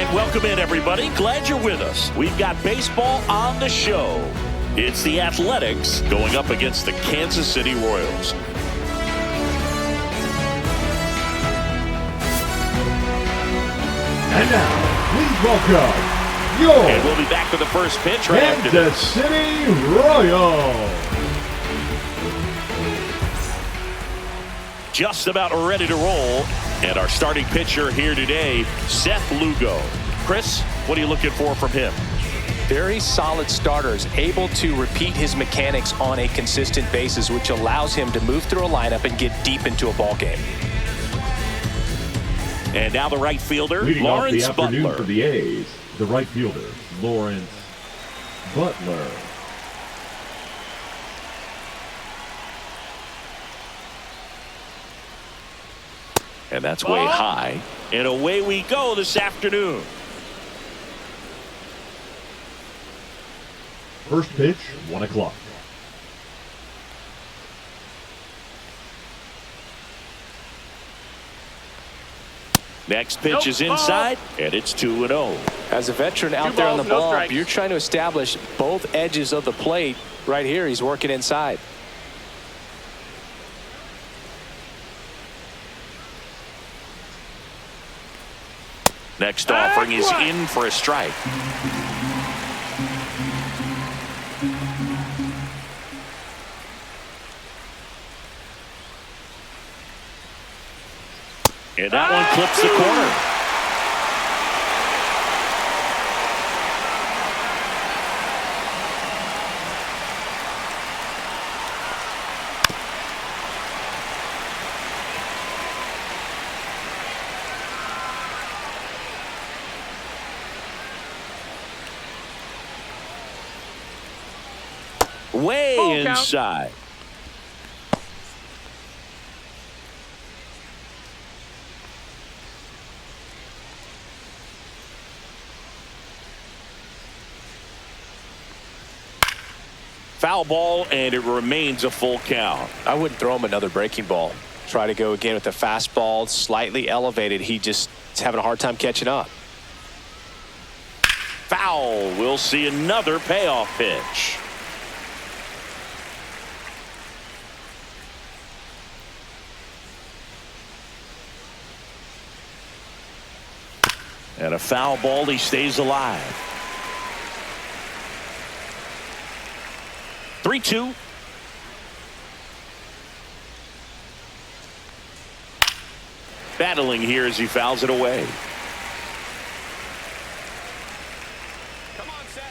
right, welcome in, everybody. Glad you're with us. We've got baseball on the show. It's the Athletics going up against the Kansas City Royals. And now, please welcome your And we'll be back with the first pitch right after Kansas this. City Royals. Just about ready to roll. And our starting pitcher here today, Seth Lugo. Chris, what are you looking for from him? Very solid starters, able to repeat his mechanics on a consistent basis, which allows him to move through a lineup and get deep into a ball game. And now the right fielder, Leading Lawrence off the afternoon Butler. for the A's, the right fielder, Lawrence Butler. And that's way high. And away we go this afternoon. First pitch, 1 o'clock. Next pitch is inside, and it's 2-0. As a veteran out there on the ball, you're trying to establish both edges of the plate. Right here, he's working inside. Next offering is in for a strike. And that one clips the corner. Way inside. Foul ball, and it remains a full count. I wouldn't throw him another breaking ball. Try to go again with the fastball, slightly elevated. He just is having a hard time catching up. Foul. We'll see another payoff pitch. And a foul ball, he stays alive. 3-2. Battling here as he fouls it away. Come on, Seth.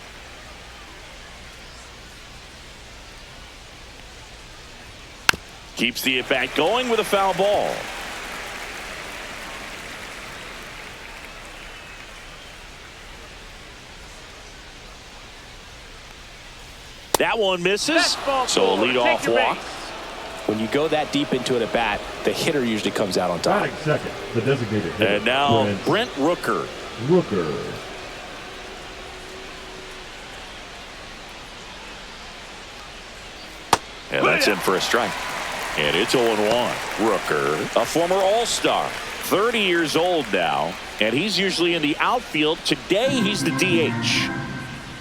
Keeps the at-bat going with a foul ball. That one misses, so a leadoff walk. When you go that deep into it at bat, the hitter usually comes out on top. Batting second, the designated hitter. And now Brent Rooker. And that's in for a strike. And it's 0-1. Rooker, a former All-Star, 30 years old now, and he's usually in the outfield. Today, he's the DH.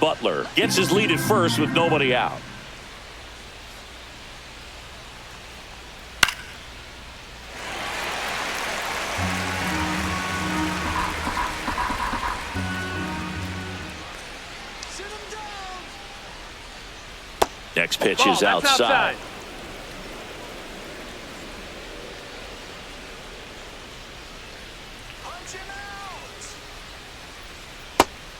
Butler gets his lead at first with nobody out. Next pitch is outside.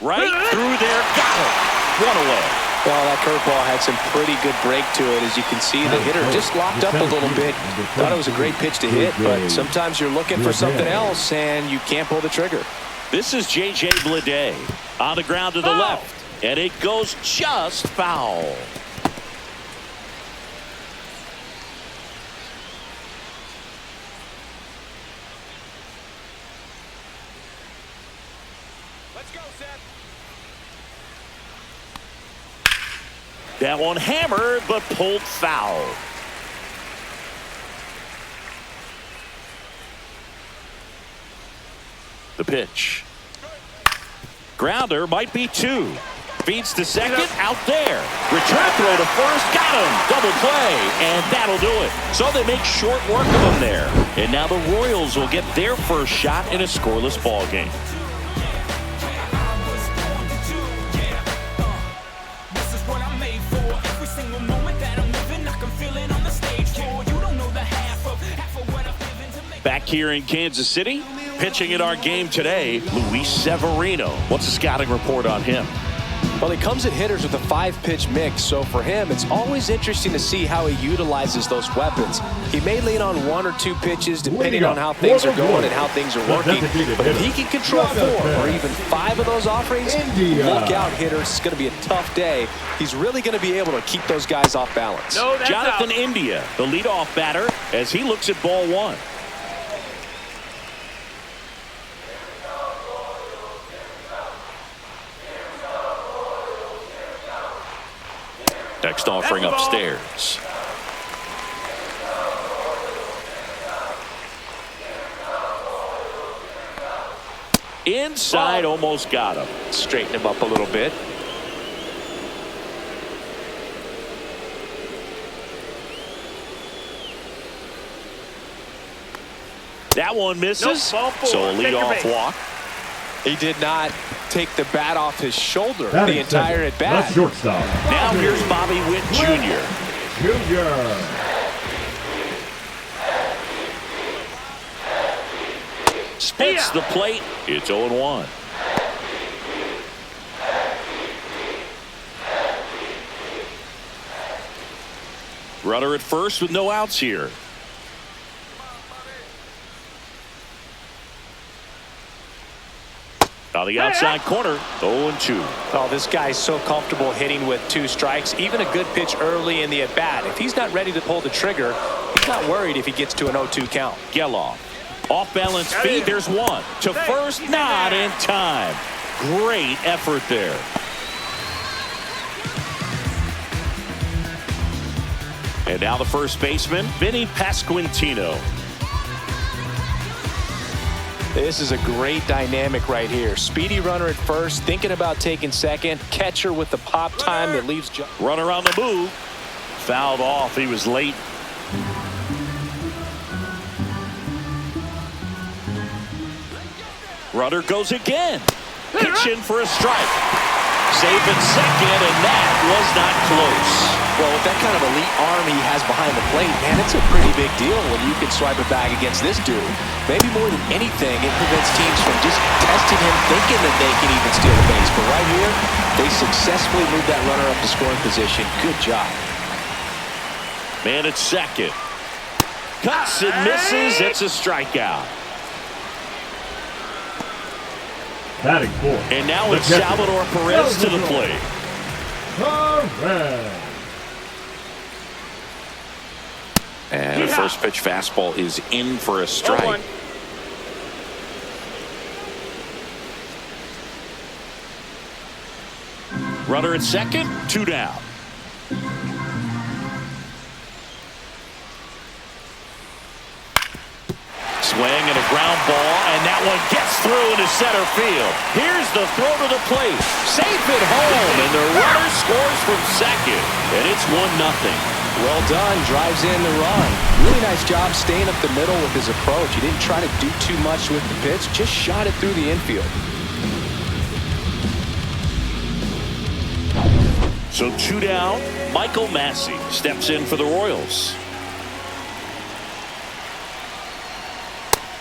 Right through there, got him. One away. Well, that curveball had some pretty good break to it. As you can see, the hitter just locked up a little bit. Thought it was a great pitch to hit, but sometimes you're looking for something else, and you can't pull the trigger. This is J.J. Bleday on the ground to the left, and it goes just foul. Let's go, Seth. That one hammered, but pulled foul. The pitch. Grounder might be 2. Feeds to second, out there. Return throw to first, got him. Double play, and that'll do it. So they make short work of him there. And now the Royals will get their first shot in a scoreless ball game. Back here in Kansas City, pitching in our game today, Luis Severino. What's the scouting report on him? Well, he comes at hitters with a 5-pitch mix, so for him, it's always interesting to see how he utilizes those weapons. He may lean on 1 or 2 pitches depending on how things are going and how things are working, but if he can control 4 or even 5 of those offerings, look out, hitters. It's going to be a tough day. He's really going to be able to keep those guys off balance. Jonathan India, the leadoff batter, as he looks at ball 1. Next offering upstairs. Inside, almost got him. Straighten him up a little bit. That one misses. So a leadoff walk. He did not take the bat off his shoulder the entire at bat. That's shortstop. Now here's Bobby Witt Jr. Splits the plate. It's 0-1. Runner at first with no outs here. On the outside corner, 0-2. Oh, this guy's so comfortable hitting with 2 strikes. Even a good pitch early in the at-bat. If he's not ready to pull the trigger, he's not worried if he gets to an 0-2 count. Geloff. Off-balance feed. There's one. To first, not in time. Great effort there. And now the first baseman, Vinny Pasquantino. This is a great dynamic right here. Speedy runner at first, thinking about taking second. Catcher with the pop time that leaves. Runner on the move. Fouled off. He was late. Runner goes again. Pitching for a strike. Safe at second, and that was not close. Well, with that kind of elite arm he has behind the plate, man, it's a pretty big deal when you can swipe it back against this dude. Maybe more than anything, it prevents teams from just testing him, thinking that they can even steal the base. But right here, they successfully moved that runner up to scoring position. Good job. Man at second. Cuts and misses. It's a strikeout. Batting 4. And now it's Salvador Perez to the plate. Perez. And the first pitch fastball is in for a strike. Runner at second, 2 down. Swing and a ground ball, and that one gets through into center field. Here's the throw to the plate. Safe at home, and the runner scores from second. And it's 1-0. Well done. Drives in the run. Really nice job staying up the middle with his approach. He didn't try to do too much with the pitch. Just shot it through the infield. So 2 down. Michael Massey steps in for the Royals.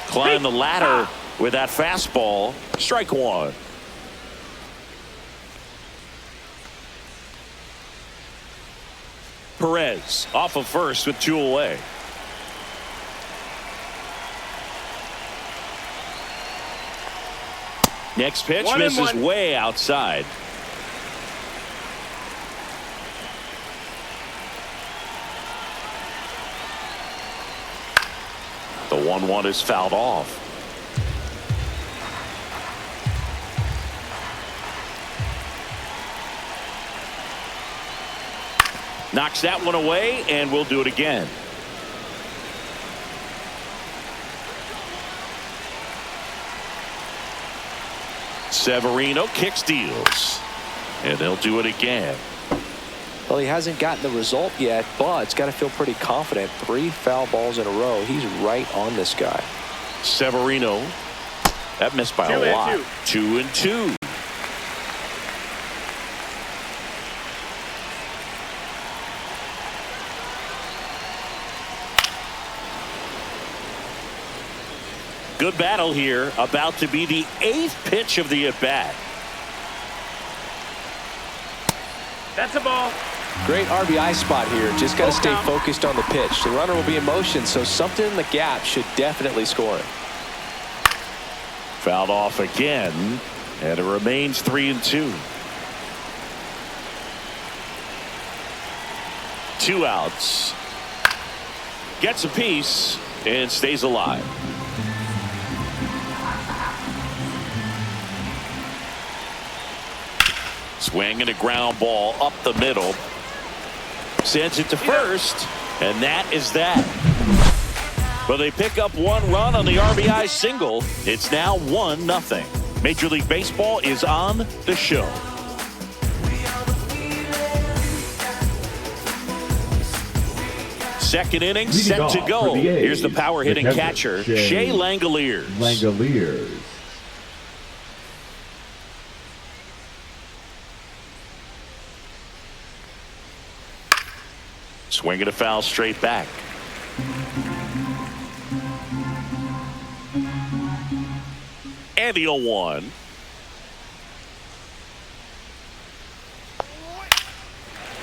Climb the ladder with that fastball. Strike 1. Perez off of first with 2 away. Next pitch misses way outside. The 1-1 is fouled off. Knocks that one away, and we'll do it again. Severino kick steals. And they'll do it again. Well, he hasn't gotten the result yet, but it's got to feel pretty confident. 3 foul balls in a row. He's right on this guy. Severino. That missed by a lot. 2-2. Good battle here. About to be the 8th pitch of the at-bat. That's a ball. Great RBI spot here. Just got to stay focused on the pitch. The runner will be in motion, so something in the gap should definitely score it. Fouled off again, and it remains 3-2. 2 outs. Gets a piece and stays alive. Swing and a ground ball up the middle. Sends it to first, and that is that. But they pick up 1 run on the RBI single. It's now 1-0. Major League Baseball is on the show. Second inning set to go. Here's the power hitting catcher, Shea Langoliers. Swinging a foul straight back. And the 0-1.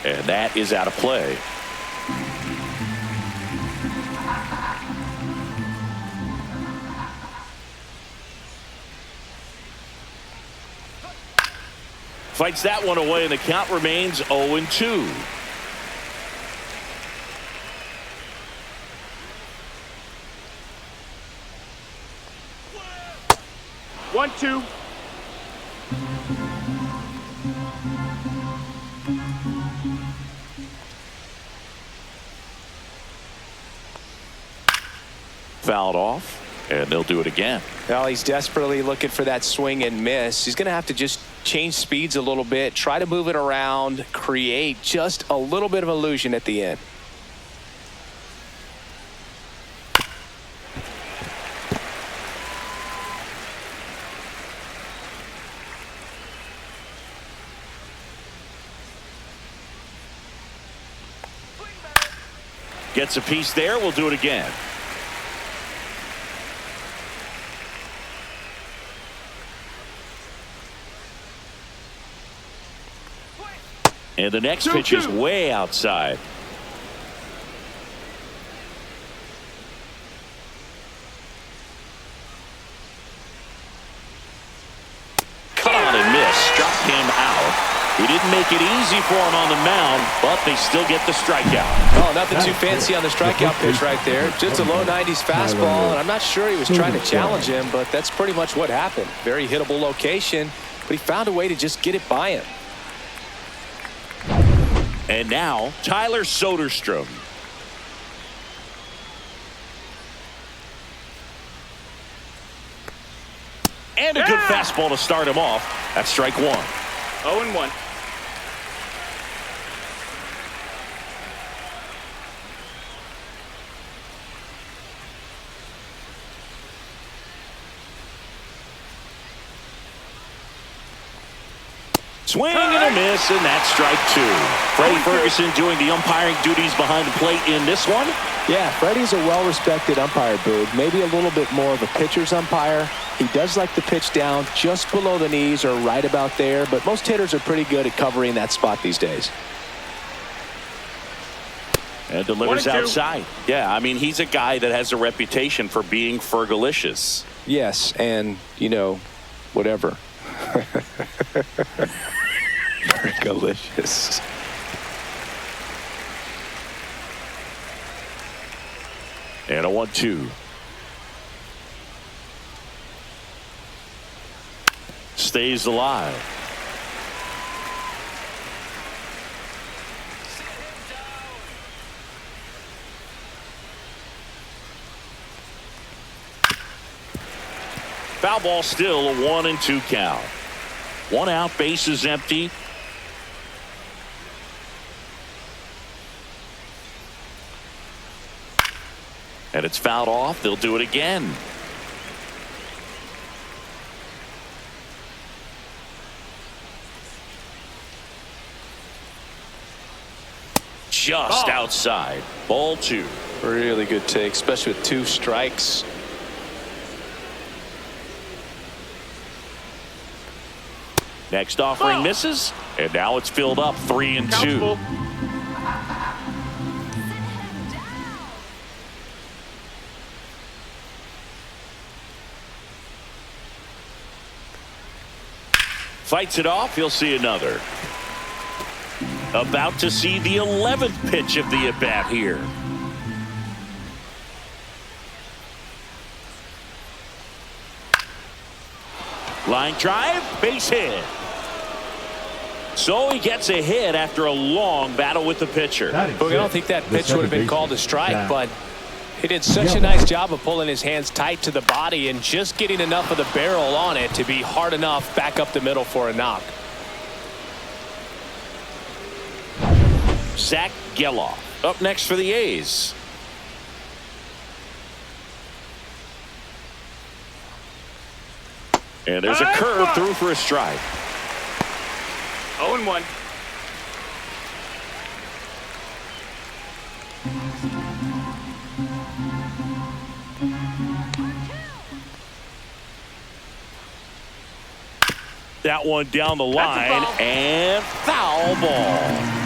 And that is out of play. Fights that one away, and the count remains 0-2. One, two. Fouled off, and they'll do it again. Well, he's desperately looking for that swing and miss. He's going to have to just change speeds a little bit, try to move it around, create just a little bit of illusion at the end. Gets a piece there. We'll do it again. And the next pitch is way outside. Caught and missed. Struck him out. He didn't make it easy for him on the mound, but they still get the strikeout. Oh, nothing too fancy on the strikeout pitch right there. Just a low 90s fastball, and I'm not sure he was trying to challenge him, but that's pretty much what happened. Very hittable location, but he found a way to just get it by him. And now, Tyler Soderstrom. And a good fastball to start him off. That's strike 1. 0-1. Swing and a miss, and that's strike 2. Freddie Ferguson doing the umpiring duties behind the plate in this one. Yeah, Freddie's a well-respected umpire, Boog. Maybe a little bit more of a pitcher's umpire. He does like the pitch down just below the knees or right about there, but most hitters are pretty good at covering that spot these days. And delivers outside. Yeah, I mean, he's a guy that has a reputation for being Fergalicious. Yes, and, you know, whatever. Fergalicious. And a 1-2. Stays alive. Foul ball still, a 1-2 count. 1 out, bases empty. And it's fouled off. They'll do it again. Just outside. Ball 2. Really good take, especially with 2 strikes. Next offering misses, and now it's filled up 3-2. Countable. Fights it off. He'll see another. About to see the 11th pitch of the at-bat here. Line drive, base hit. So he gets a hit after a long battle with the pitcher. Well, I don't think that pitch would have been called a strike, but he did such a nice job of pulling his hands tight to the body and just getting enough of the barrel on it to be hard enough back up the middle for a knock. Zach Geloff up next for the A's. And there's a curve through for a strike. 0-1. That one down the line and foul ball.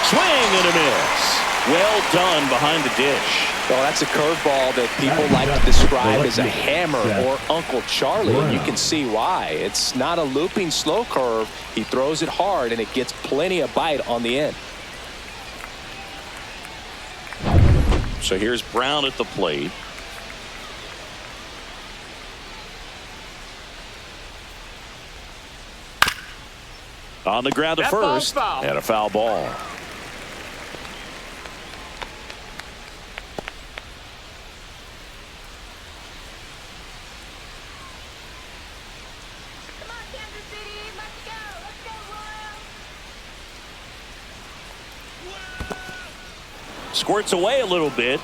Swing and a miss. Well done behind the dish. Well, that's a curveball that people like to describe as a hammer or Uncle Charlie, and you can see why. It's not a looping slow curve. He throws it hard, and it gets plenty of bite on the end. So here's Brown at the plate. On the ground to first, and a foul ball. Squirts away a little bit.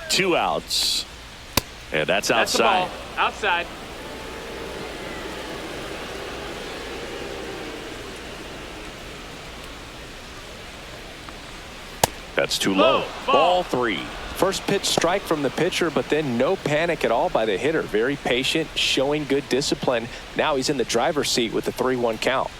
Two outs. And that's outside. Outside. That's too low. Ball 3. First pitch strike from the pitcher, but then no panic at all by the hitter. Very patient, showing good discipline. Now he's in the driver's seat with the 3-1 count.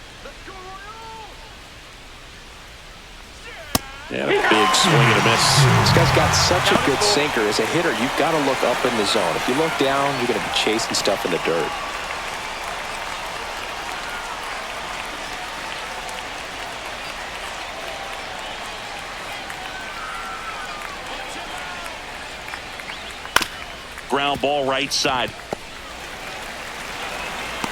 And a big swing and a miss. This guy's got such a good sinker. As a hitter, you've got to look up in the zone. If you look down, you're going to be chasing stuff in the dirt. Ground ball right side.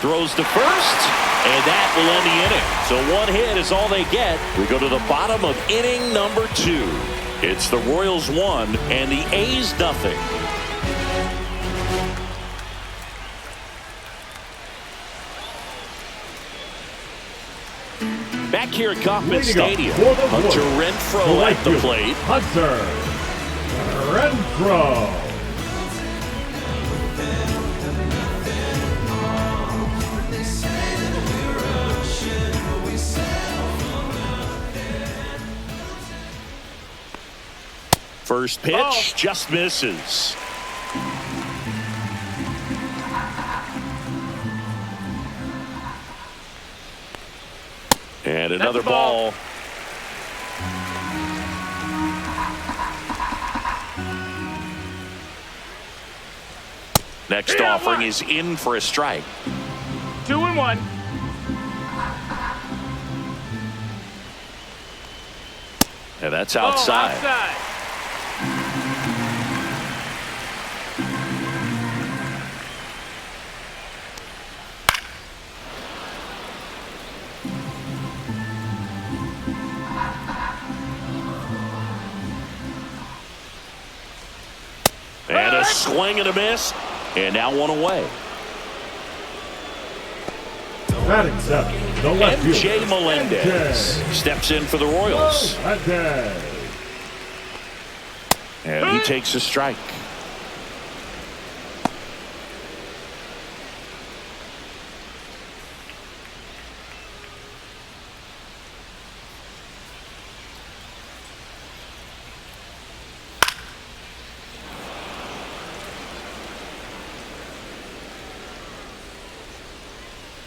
Throws to first, and that will end the inning. So 1 hit is all they get. We go to the bottom of inning number 2. It's the Royals 1 and the A's nothing. Back here at Kauffman Stadium, Hunter Renfroe at the plate. Hunter Renfroe. First pitch just misses. And another ball. Next offering is in for a strike. 2-1. And that's Ball outside. outside. And a swing and a miss. And now one away. Batting seventh, the left MJ fielder, Melendez steps in for the Royals. Melendez. And he takes a strike.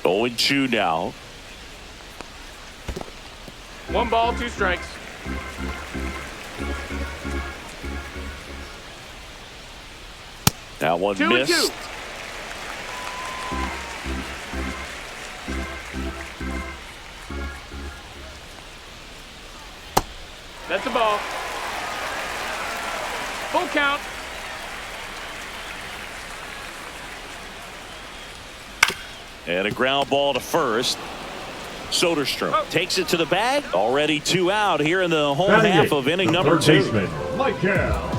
Oh, and 2 now. 1 ball, 2 strikes. That one 2 and missed. 2. That's a ball. Full count. And a ground ball to first. Soderstrom takes it to the bag. Already 2 out here in the home Batting half eighth, of inning the number third 2. baseman, Michael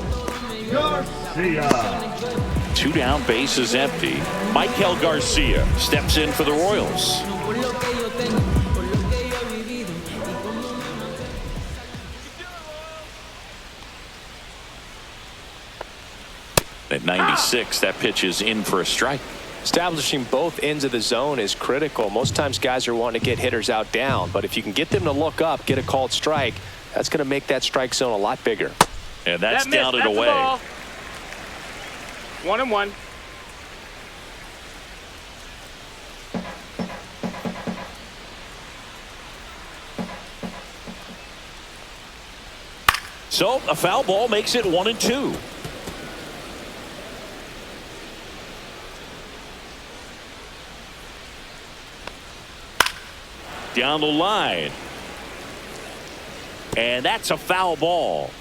Garcia. 2 down, bases empty. Michael Garcia steps in for the Royals. At 96, that pitch is in for a strike. Establishing both ends of the zone is critical. Most times guys are wanting to get hitters out down, but if you can get them to look up, get a called strike, that's going to make that strike zone a lot bigger. And that's That down missed. and That's a away. ball. 1 and 1. So a foul ball makes it 1 and 2. Down the line. And that's a foul ball.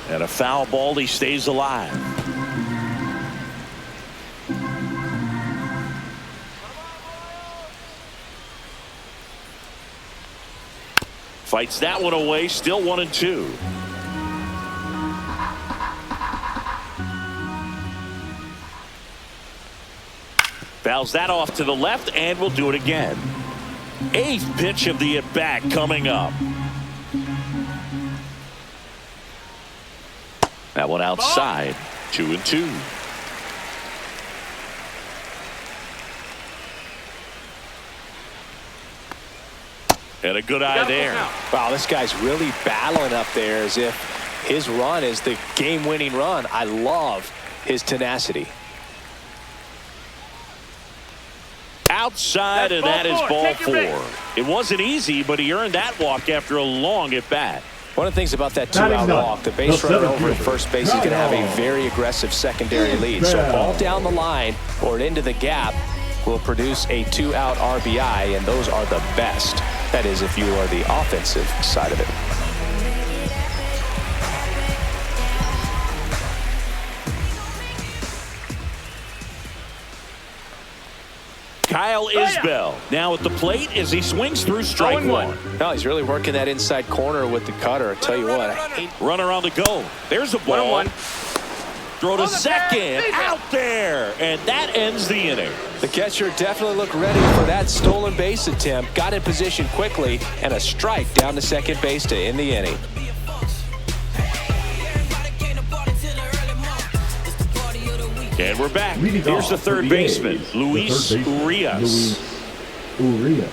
And a foul ball, he stays alive. Fights that one away, still 1 and 2. Fouls that off to the left, and we'll do it again. 8th pitch of the at-bat coming up. That one outside. 2 and 2. And a good eye there. Wow, this guy's really battling up there as if his run is the game-winning run. I love his tenacity. Outside, and that is ball 4. It wasn't easy, but he earned that walk after a long at-bat. One of the things about that 2-out walk, the base runner over at first base is going to have a very aggressive secondary lead. So ball down the line or into the gap will produce a 2-out RBI, and those are the best. That is, if you are the offensive side of it. Kyle Isbell now at the plate as he swings through strike 1. No, he's really working that inside corner with the cutter. I tell you what, I hate Runner on the go. There's a ball. 1 and 1. Throw to second. Out there. And that ends the inning. the catcher definitely looked ready for that stolen base attempt. Got in position quickly, and a strike down to second base to end the inning. And we're back. Leading Here's off the for third the baseman, A's, Luis the third baseman, Urias. Urias.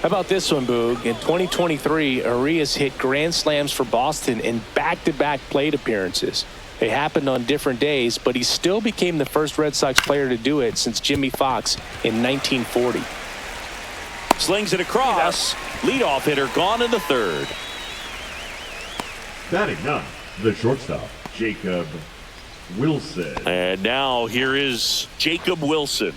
How about this one, Boog? In 2023, Urias hit grand slams for Boston in back-to-back plate appearances. They happened on different days, but he still became the first Red Sox player to do it since Jimmy Fox in 1940. Slings it across. Leadoff hitter gone in the third. Batting ninth, the shortstop, Jacob Wilson. And now here is Jacob Wilson.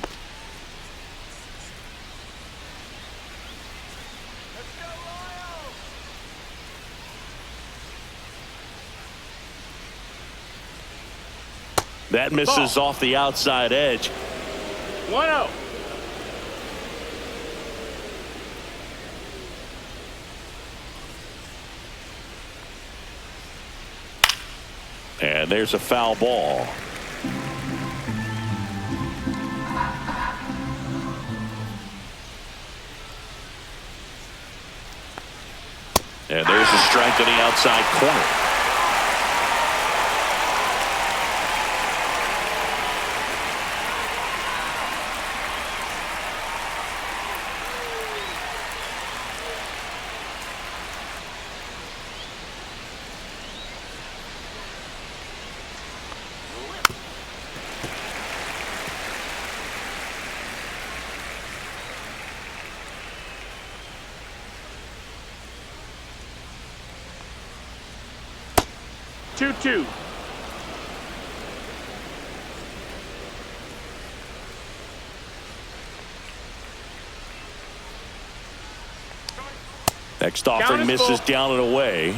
That misses off the outside edge. 1-0. And there's a foul ball. And there's a strike to the outside corner. Two. Next offering misses down and away.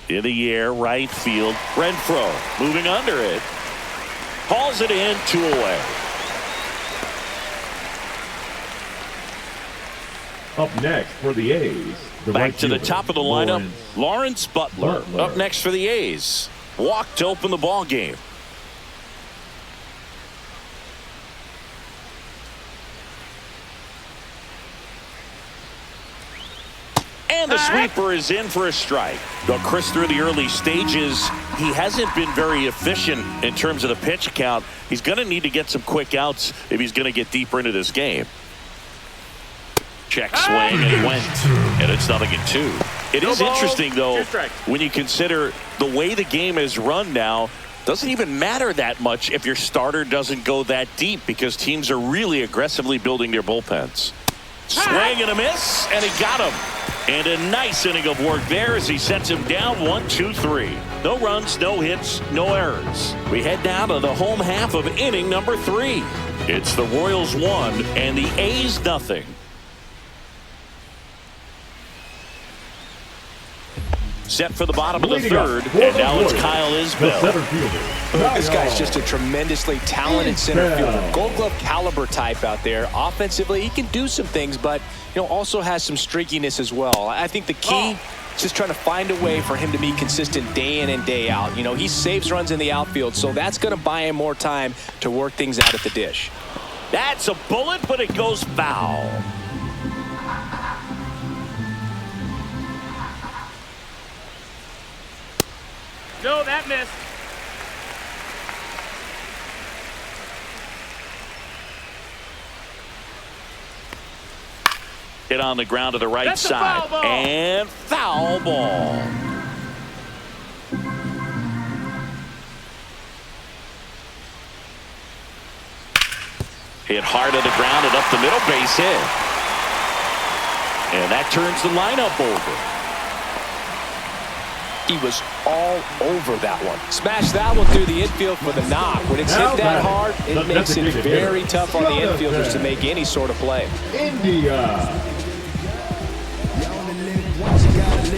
In the air, right field. Renfroe moving under it. Hauls it in, 2 away. Up next for the A's. Back to the top of the lineup, Lawrence Butler. Up next for the A's. Walk to open the ball game. And the sweeper is in for a strike. Though Chris, through the early stages, he hasn't been very efficient in terms of the pitch count. He's going to need to get some quick outs if he's going to get deeper into this game. Check swing, and he went, and it's 0-2. It is interesting, though, when you consider the way the game is run now. Doesn't even matter that much if your starter doesn't go that deep, because teams are really aggressively building their bullpens. Swing and a miss, and he got him. And a nice inning of work there as he sets him down 1-2-3. No runs, no hits, no errors. We head down to the home half of inning number 3. It's the Royals 1 and the A's 0. Set for the bottom of the third, and now it's Kyle Isbell. This guy's just a tremendously talented center fielder. Gold Glove caliber type out there. Offensively, he can do some things, but also has some streakiness as well. I think the key is just trying to find a way for him to be consistent day in and day out. He saves runs in the outfield, so that's going to buy him more time to work things out at the dish. That's a bullet, but it goes foul. No, that missed. Hit on the ground to the right side. And foul ball. Hit hard to the ground and up the middle, base hit. And that turns the lineup over. He was all over that one. Smashed that one through the infield for the knock. When it's hit that hard, it makes it very tough on the infielders to make any sort of play. India.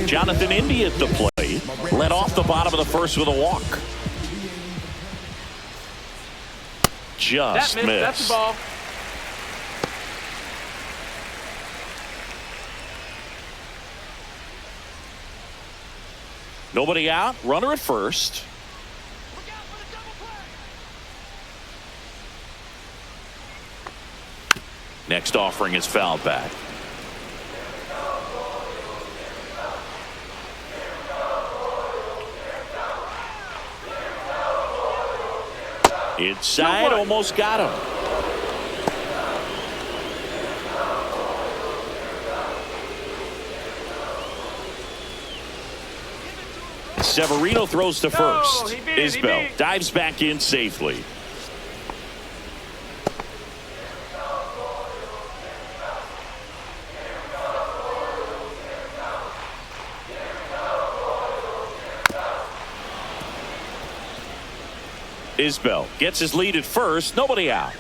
Jonathan India at the plate. Led off the bottom of the first with a walk. Just missed. That's the ball. Nobody out. Runner at first. Next offering is fouled back. Inside, almost got him. Severino throws to first. Isbell dives back in safely. Isbell gets his lead at first. Nobody out.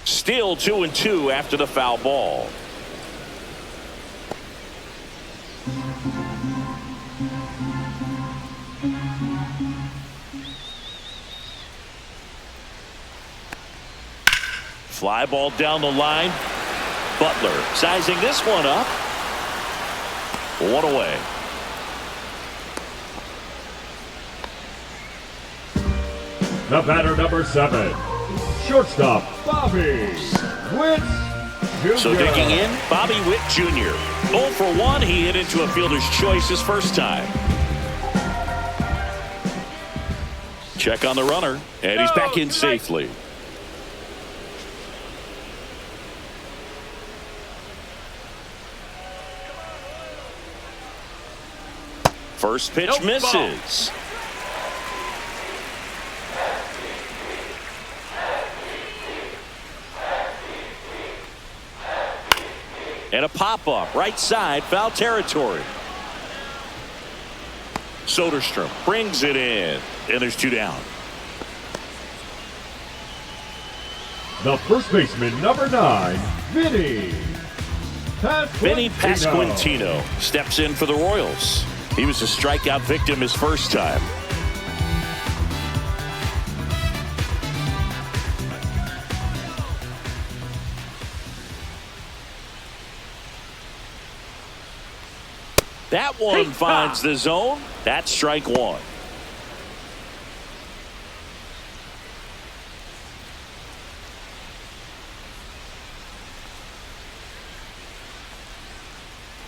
Still 2-2 after the foul ball. Fly ball down the line. Butler sizing this one up. One away. The batter, number 7, shortstop, Bobby Witt Jr. So digging in, Bobby Witt Jr. 0 for 1. He hit into a fielder's choice his first time. Check on the runner, and he's back in safely. First pitch misses. And a pop-up right side, foul territory. Soderstrom brings it in, and there's 2 down. The first baseman, number 9, Vinny Pasquantino steps in for the Royals. He was a strikeout victim his first time. That one finds the zone. That's strike 1.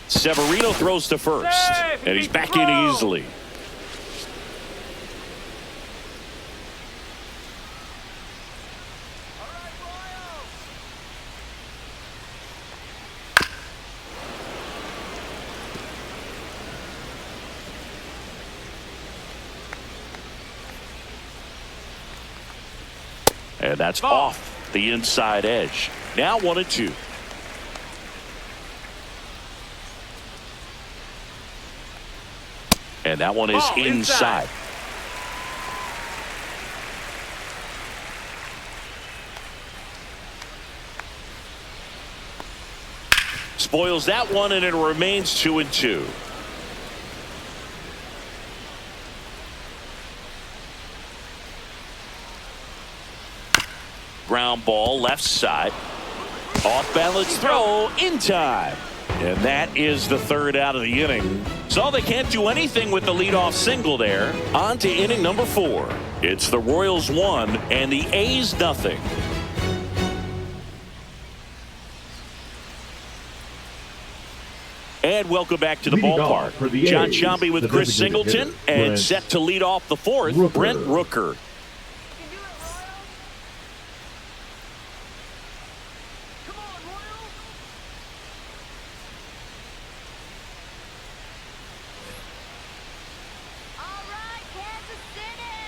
Severino throws to first, and he's back in easily. And that's off the inside edge. Now 1-2. And that one is inside. Spoils that one, and it remains 2-2. Ground ball left side. Off balance throw in time. And that is the 3rd out of the inning. So they can't do anything with the leadoff single there. On to inning number 4. It's the Royals 1 and the A's nothing. And welcome back to the ballpark. John Sciambi with Chris Singleton, and set to lead off the 4th, Brent Rooker.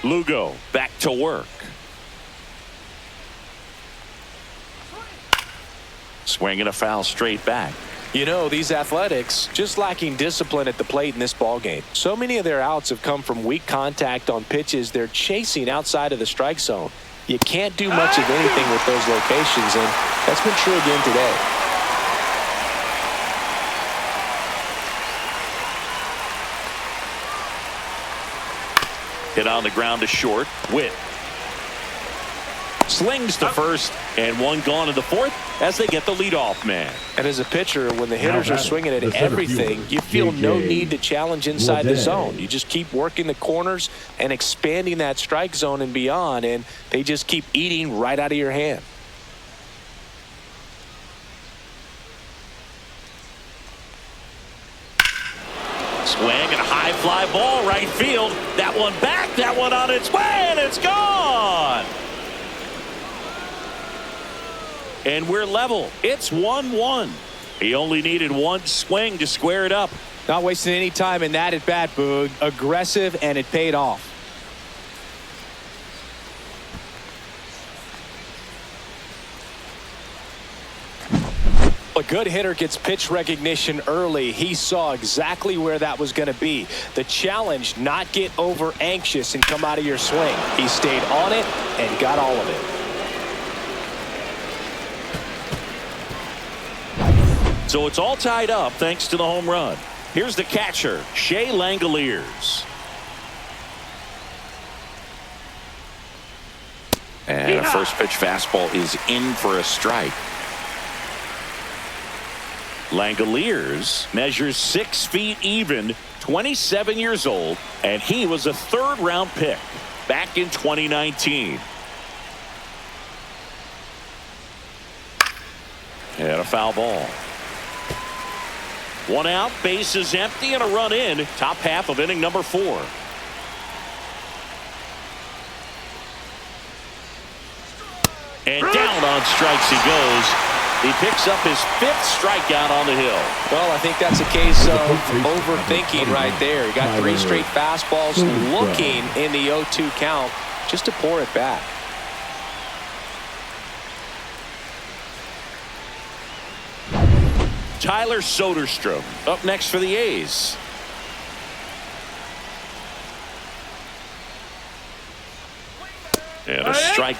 Lugo back to work. Swinging a foul straight back. You know, these Athletics just lacking discipline at the plate in this ballgame. So many of their outs have come from weak contact on pitches they're chasing outside of the strike zone. You can't do much of anything with those locations, and that's been true again today. Hit on the ground to short. Witt slings to first, and one gone in the 4th as they get the leadoff man. And as a pitcher, when the hitters are swinging at everything, you feel no need to challenge inside the zone. You just keep working the corners and expanding that strike zone and beyond, and they just keep eating right out of your hand. Swing and a high fly ball right field. That one back, that one on its way, and it's gone. And we're level. It's 1-1. He only needed one swing to square it up. Not wasting any time in that at bat, Boog. Aggressive, and it paid off. good hitter gets pitch recognition early, he saw exactly where that was going to be. The challenge, not get over anxious and come out of your swing. He stayed on it and got all of it. So it's all tied up thanks to the home run. Here's the catcher, Shea Langoliers. And a first pitch fastball is in for a strike. Langoliers measures 6 feet even, 27 years old, and he was a third-round pick back in 2019. And a foul ball. 1 out, base is empty, and a run in. Top half of inning number 4. And down on strikes he goes. He picks up his 5th strikeout on the hill. Well, I think that's a case of overthinking right there. He got 3 straight fastballs looking in the 0-2 count just to pour it back. Tyler Soderstrom up next for the A's. And a strike.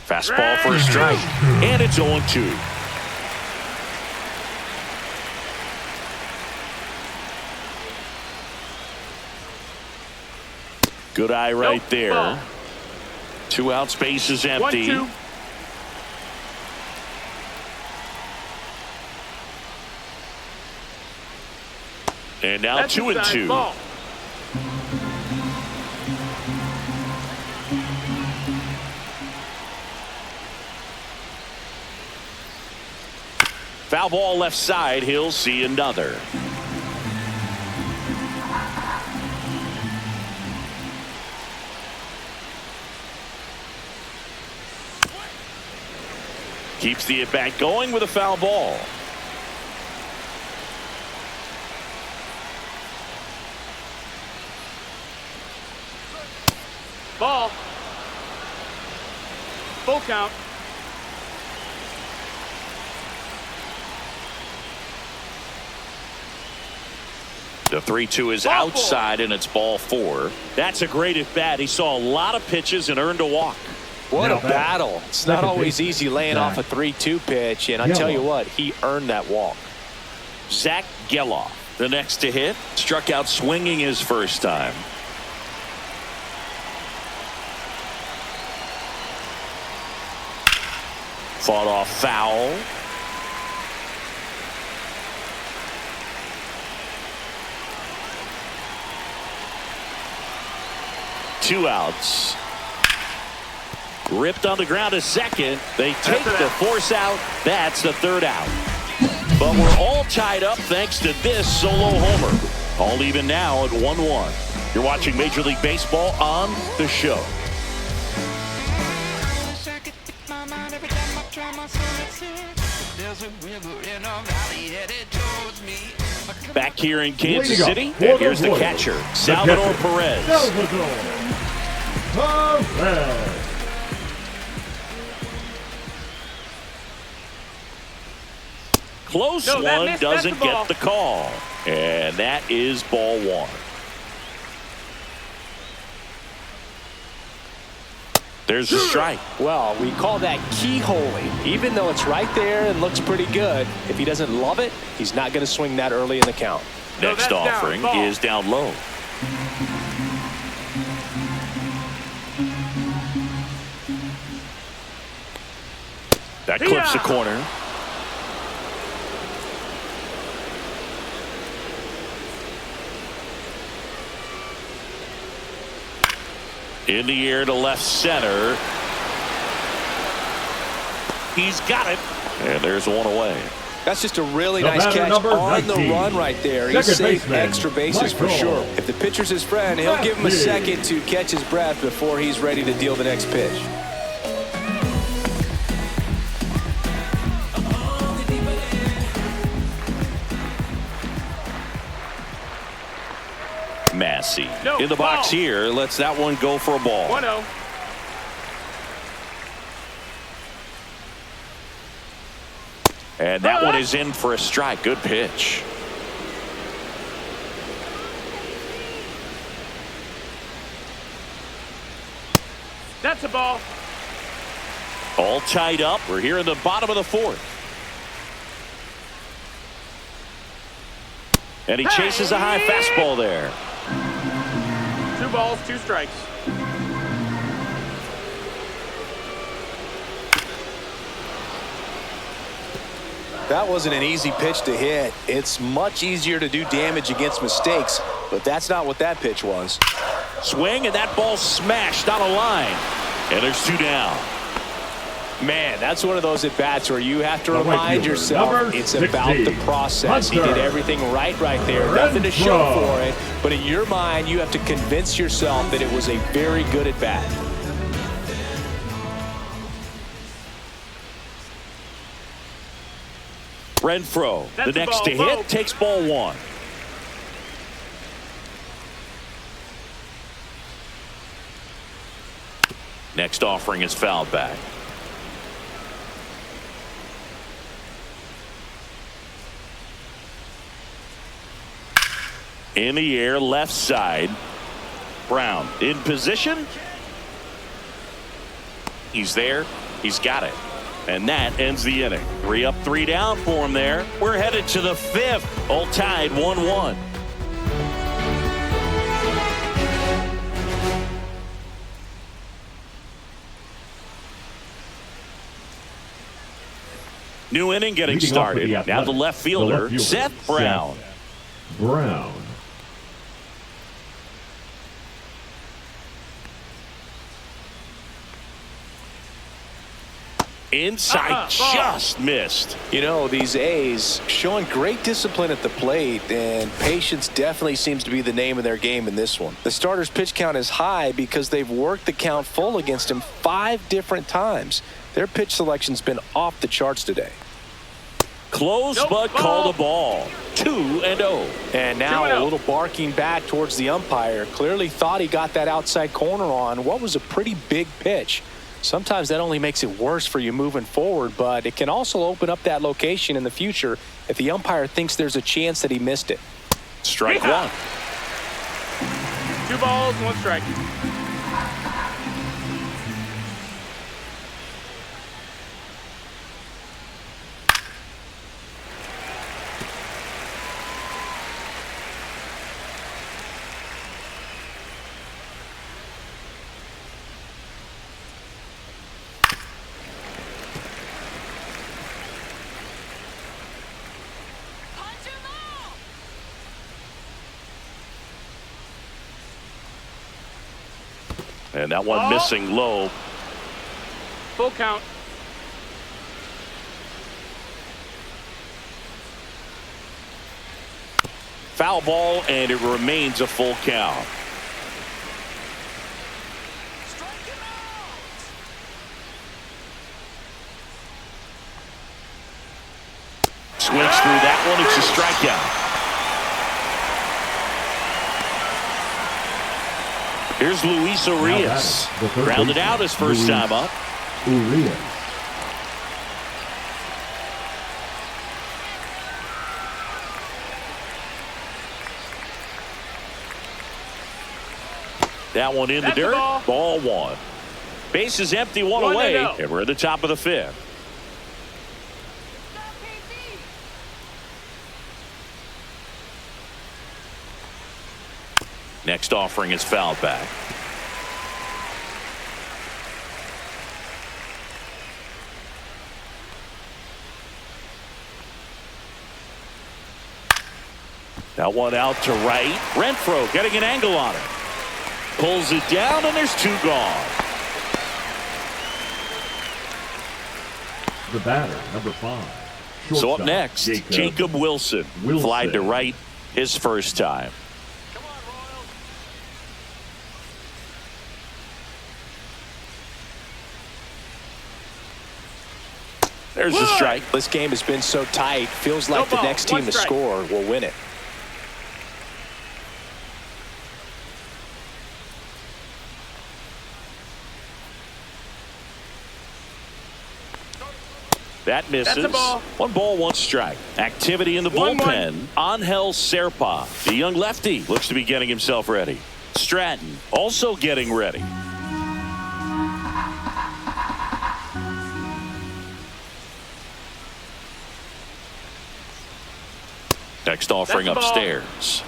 Fastball for a strike. And it's 0-2. Good eye right there. Ball. 2 outs, base is empty. 1-2. And now That's 2-2. Ball. Foul ball left side. He'll see another. Keeps the at-bat going with a foul ball. Ball. Full count. The 3-2 is outside, and it's ball 4. That's a great at-bat. He saw a lot of pitches and earned a walk. What a battle. It's not always easy laying off a 3-2 pitch, and I tell you what, he earned that walk. Zach Geloff, the next to hit, struck out swinging his first time. Fought off foul. Two outs. Ripped on the ground a second. They take the force out. That's the 3rd out. But we're all tied up thanks to this solo homer. All even now at 1-1. You're watching Major League Baseball on The Show. Back here in Kansas City, and here's the catcher, Salvador Perez. Close one, doesn't get the call. And that is ball 1. There's a strike. Well, we call that keyholing. Even though it's right there and looks pretty good, if he doesn't love it, he's not going to swing that early in the count. Next offering is down low. That clips the corner. In the air to left center. He's got it. And there's one away. That's just a really nice catch on the run right there. He saved extra bases for sure. If the pitcher's his friend, he'll give him a second to catch his breath before he's ready to deal the next pitch. Massey No, in the box ball. here. Lets that one go for a ball. 1-0. And that one is in for a strike. Good pitch. That's a ball. All tied up. We're here in the bottom of the fourth. And he chases a high fastball there. 2 balls, 2 strikes. That wasn't an easy pitch to hit. It's much easier to do damage against mistakes, but that's not what that pitch was. Swing, and that ball smashed on a line. And there's 2 down. Man, that's one of those at-bats where you have to The right remind fielder, yourself number it's 60, about the process. He Hunter. did everything right there. Nothing to show Renfroe. for it. But in your mind, you have to convince yourself that it was a very good at-bat. Renfroe, the That's a next ball, to hit, Bo. takes ball 1. Next offering is fouled back. In the air, left side. Brown in position. He's there. He's got it. And that ends the inning. 3 up, 3 down for him there. We're headed to the 5th. All tied 1-1. New inning getting Leading off with started. the Now Athletic, the left fielder, Seth Seth Brown. Brown. Inside, just missed. You know, these A's showing great discipline at the plate, and patience definitely seems to be the name of their game in this one. The starter's pitch count is high because they've worked the count full against him 5 different times. Their pitch selection's been off the charts today. Close, Nope, but ball. called a ball. 2-0. And now 2-0. a little barking back towards the umpire. Clearly thought he got that outside corner on what was a pretty big pitch. Sometimes that only makes it worse for you moving forward, but it can also open up that location in the future if the umpire thinks there's a chance that he missed it. Strike Yeah. 1. 2 balls, 1 strike. And that one missing low. Full count. Foul ball, and it remains a full count. Swings through that one. It's a strikeout. Here's Luis Urias. the third Grounded baseman, out his first Luis time up. Urias. That one in That's the the dirt. ball. Ball 1. Base is empty, 1 1 away. to go. And we're at the top of the 5th. Next offering is fouled back. That one out to right. Renfroe getting an angle on it. Pulls it down, and there's 2 gone. The batter, number 5. So up Shortstop, next, Jacob Wilson. Flied to right his first time. There's the strike. This game has been so tight. Feels like No the ball, next team 1 to strike. score will win it. That misses. That's a ball. 1 ball, 1 strike. Activity in the 1-1. bullpen. Angel Serpa, the young lefty, looks to be getting himself ready. Stratton also getting ready. Next offering That's a ball. upstairs.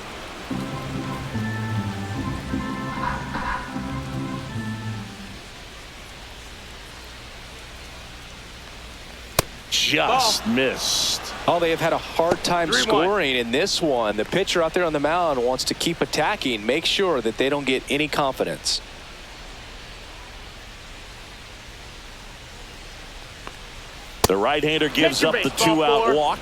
Just missed. Oh, they have had a hard time 3-1. scoring in this one. The pitcher out there on the mound wants to keep attacking, make sure that they don't get any confidence. The right-hander gives up the 2-out walk.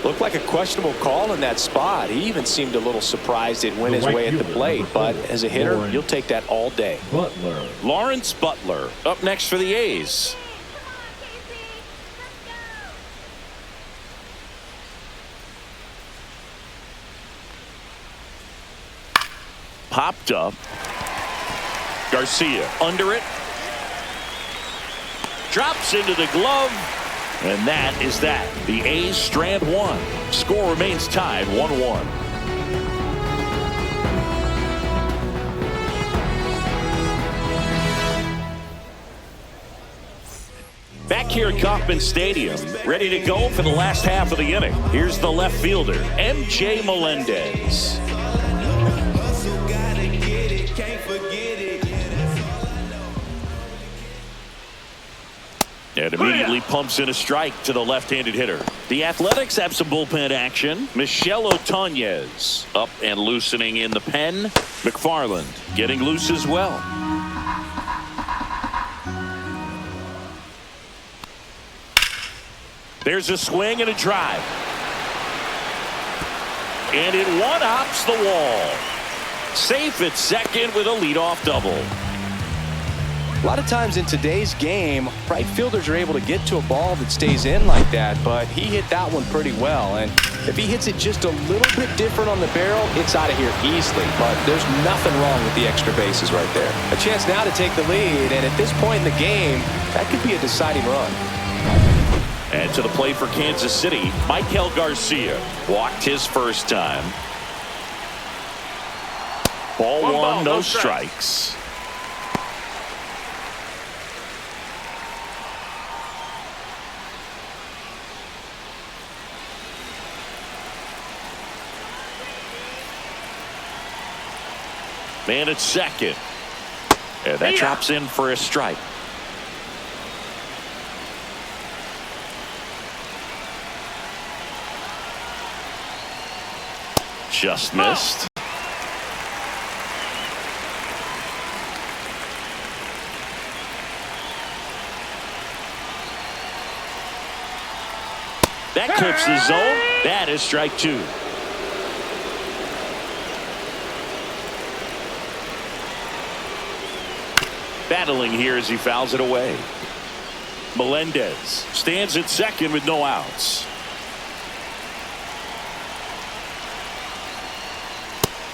Looked like a questionable call in that spot. He even seemed a little surprised it went his way at the plate, but as a hitter, you'll take that all day. Butler. Lawrence Butler up next for the A's. Popped up. Garcia under it. Drops into the glove. And that is that. The A's strand 1. Score remains tied 1-1. Back here at Kauffman Stadium, ready to go for the last half of the inning. Here's the left fielder, MJ Melendez. And immediately pumps in a strike to the left-handed hitter. The Athletics have some bullpen action. Michel Otanez up and loosening in the pen. McFarland getting loose as well. There's a swing and a drive. And it one-hops the wall. Safe at second with a leadoff double. A lot of times in today's game, right fielders are able to get to a ball that stays in like that, but he hit that one pretty well. And if he hits it just a little bit different on the barrel, it's out of here easily. But there's nothing wrong with the extra bases right there. A chance now to take the lead, and at this point in the game, that could be a deciding run. And to the plate for Kansas City, Michael Garcia walked his first time. Ball 1, no strikes. Man at second. And that drops in for a strike. Just missed. That clips the zone. That is strike 2. Battling here as he fouls it away. Melendez stands at second with no outs.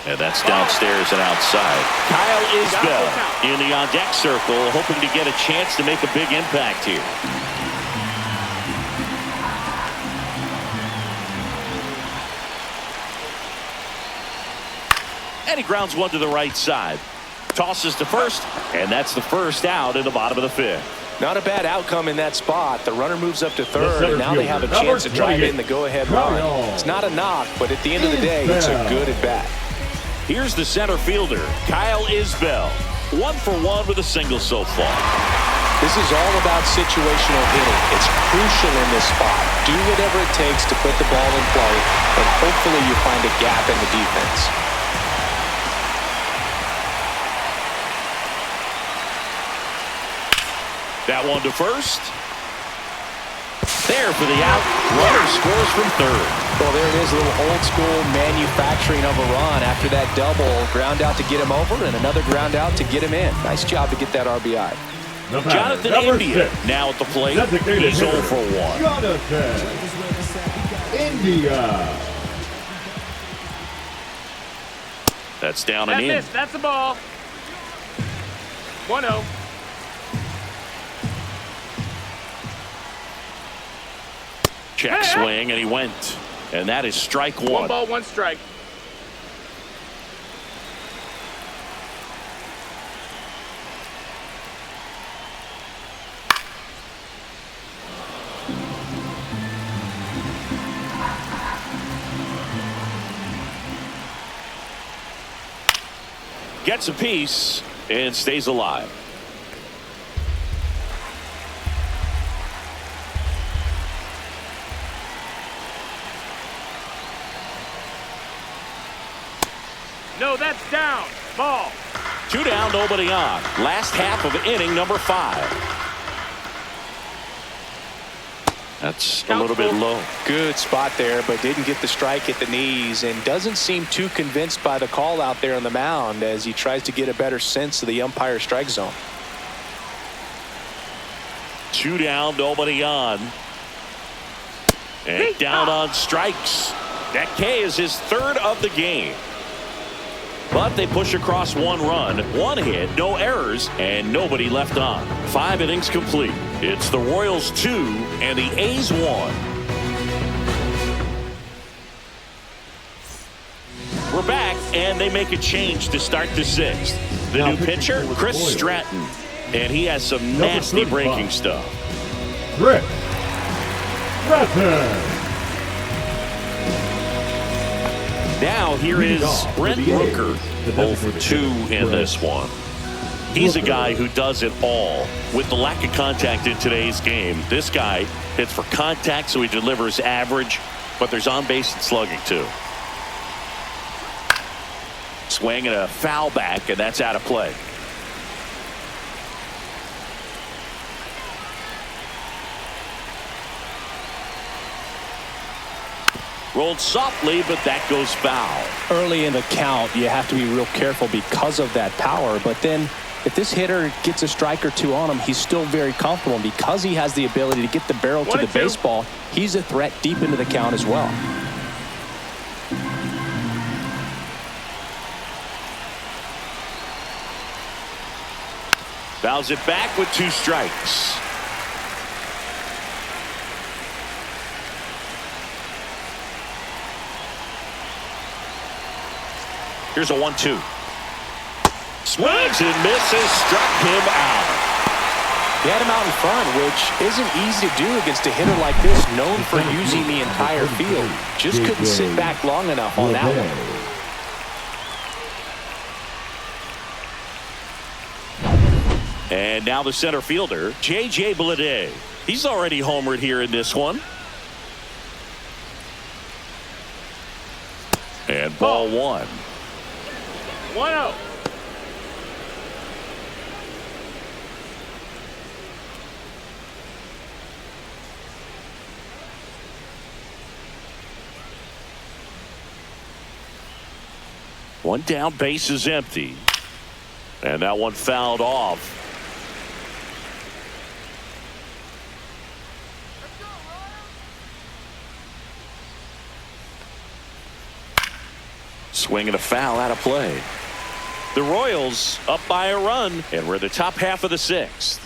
And that's downstairs and outside. Kyle Isbell in the on-deck circle, hoping to get a chance to make a big impact here. And he grounds one to the right side. Tosses to first, and that's the first out in the bottom of the 5th. Not a bad outcome in that spot. The runner moves up to third, and now they have a chance to drive in the go-ahead run. It's not a knock, but at the end of the day, it's a good at-bat. Here's the center fielder, Kyle Isbell. 1 for 1 with a single so far. This is all about situational hitting. It's crucial in this spot. Do whatever it takes to put the ball in play, and hopefully you find a gap in the defense. That one to first. There for the out. Runner scores from third. Well, there it is, a little old school manufacturing of a run after that double. Ground out to get him over and another ground out to get him in. Nice job to get that RBI. Jonathan India now at the plate. He's 0 for 1. Jonathan India. That's down and in. That's a ball. 1-0. Check swing, and he went. And that is strike one. 1 ball, 1 strike. Gets a piece and stays alive. No, that's down. Ball. 2 down, nobody on. Last half of inning number 5. That's a little bit low. Good spot there, but didn't get the strike at the knees and doesn't seem too convinced by the call out there on the mound as he tries to get a better sense of the umpire's strike zone. 2 down, nobody on. And down on strikes. That K is his 3rd of the game. But they push across 1 run, 1 hit, no errors, and nobody left on. 5 innings complete. It's the Royals 2 and the A's 1. We're back, and they make a change to start the 6th. The new pitcher, Chris Stratton, and he has some nasty breaking stuff. Chris Stratton. Now here is Brent Rooker, 0-2 in this one. He's a guy who does it all. With the lack of contact in today's game, this guy hits for contact, so he delivers average, but there's on base and slugging too. Swing and a foul back, and that's out of play. Rolled softly, but that goes foul. Early in the count, you have to be real careful because of that power. But then if this hitter gets a strike or 2 on him, he's still very comfortable. And because he has the ability to get the barrel to the baseball, he's a threat deep into the count as well. Fouls it back with 2 strikes. Here's a 1-2. Swings and misses, struck him out. He had him out in front, which isn't easy to do against a hitter like this, known for using the entire field. Just couldn't sit back long enough on that one. And now the center fielder, J.J. Bleday. He's already homered here in this one. And ball 1. 1-0. One down, base is empty. And that one fouled off. Swing and a foul out of play. The Royals up by a run, and we're the top half of the 6th.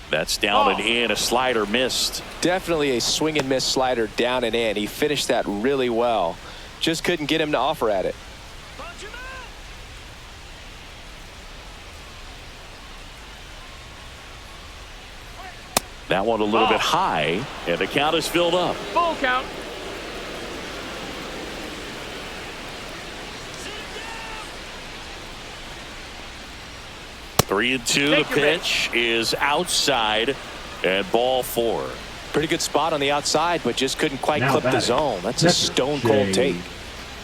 That's down and in. A slider missed. Definitely a swing and miss slider down and in. He finished that really well. Just couldn't get him to offer at it. That one a little bit high, and the count is filled up. Full count. Three and 2. The pitch is outside, and ball 4. Pretty good spot on the outside, but just couldn't quite clip the zone. That's a stone cold take.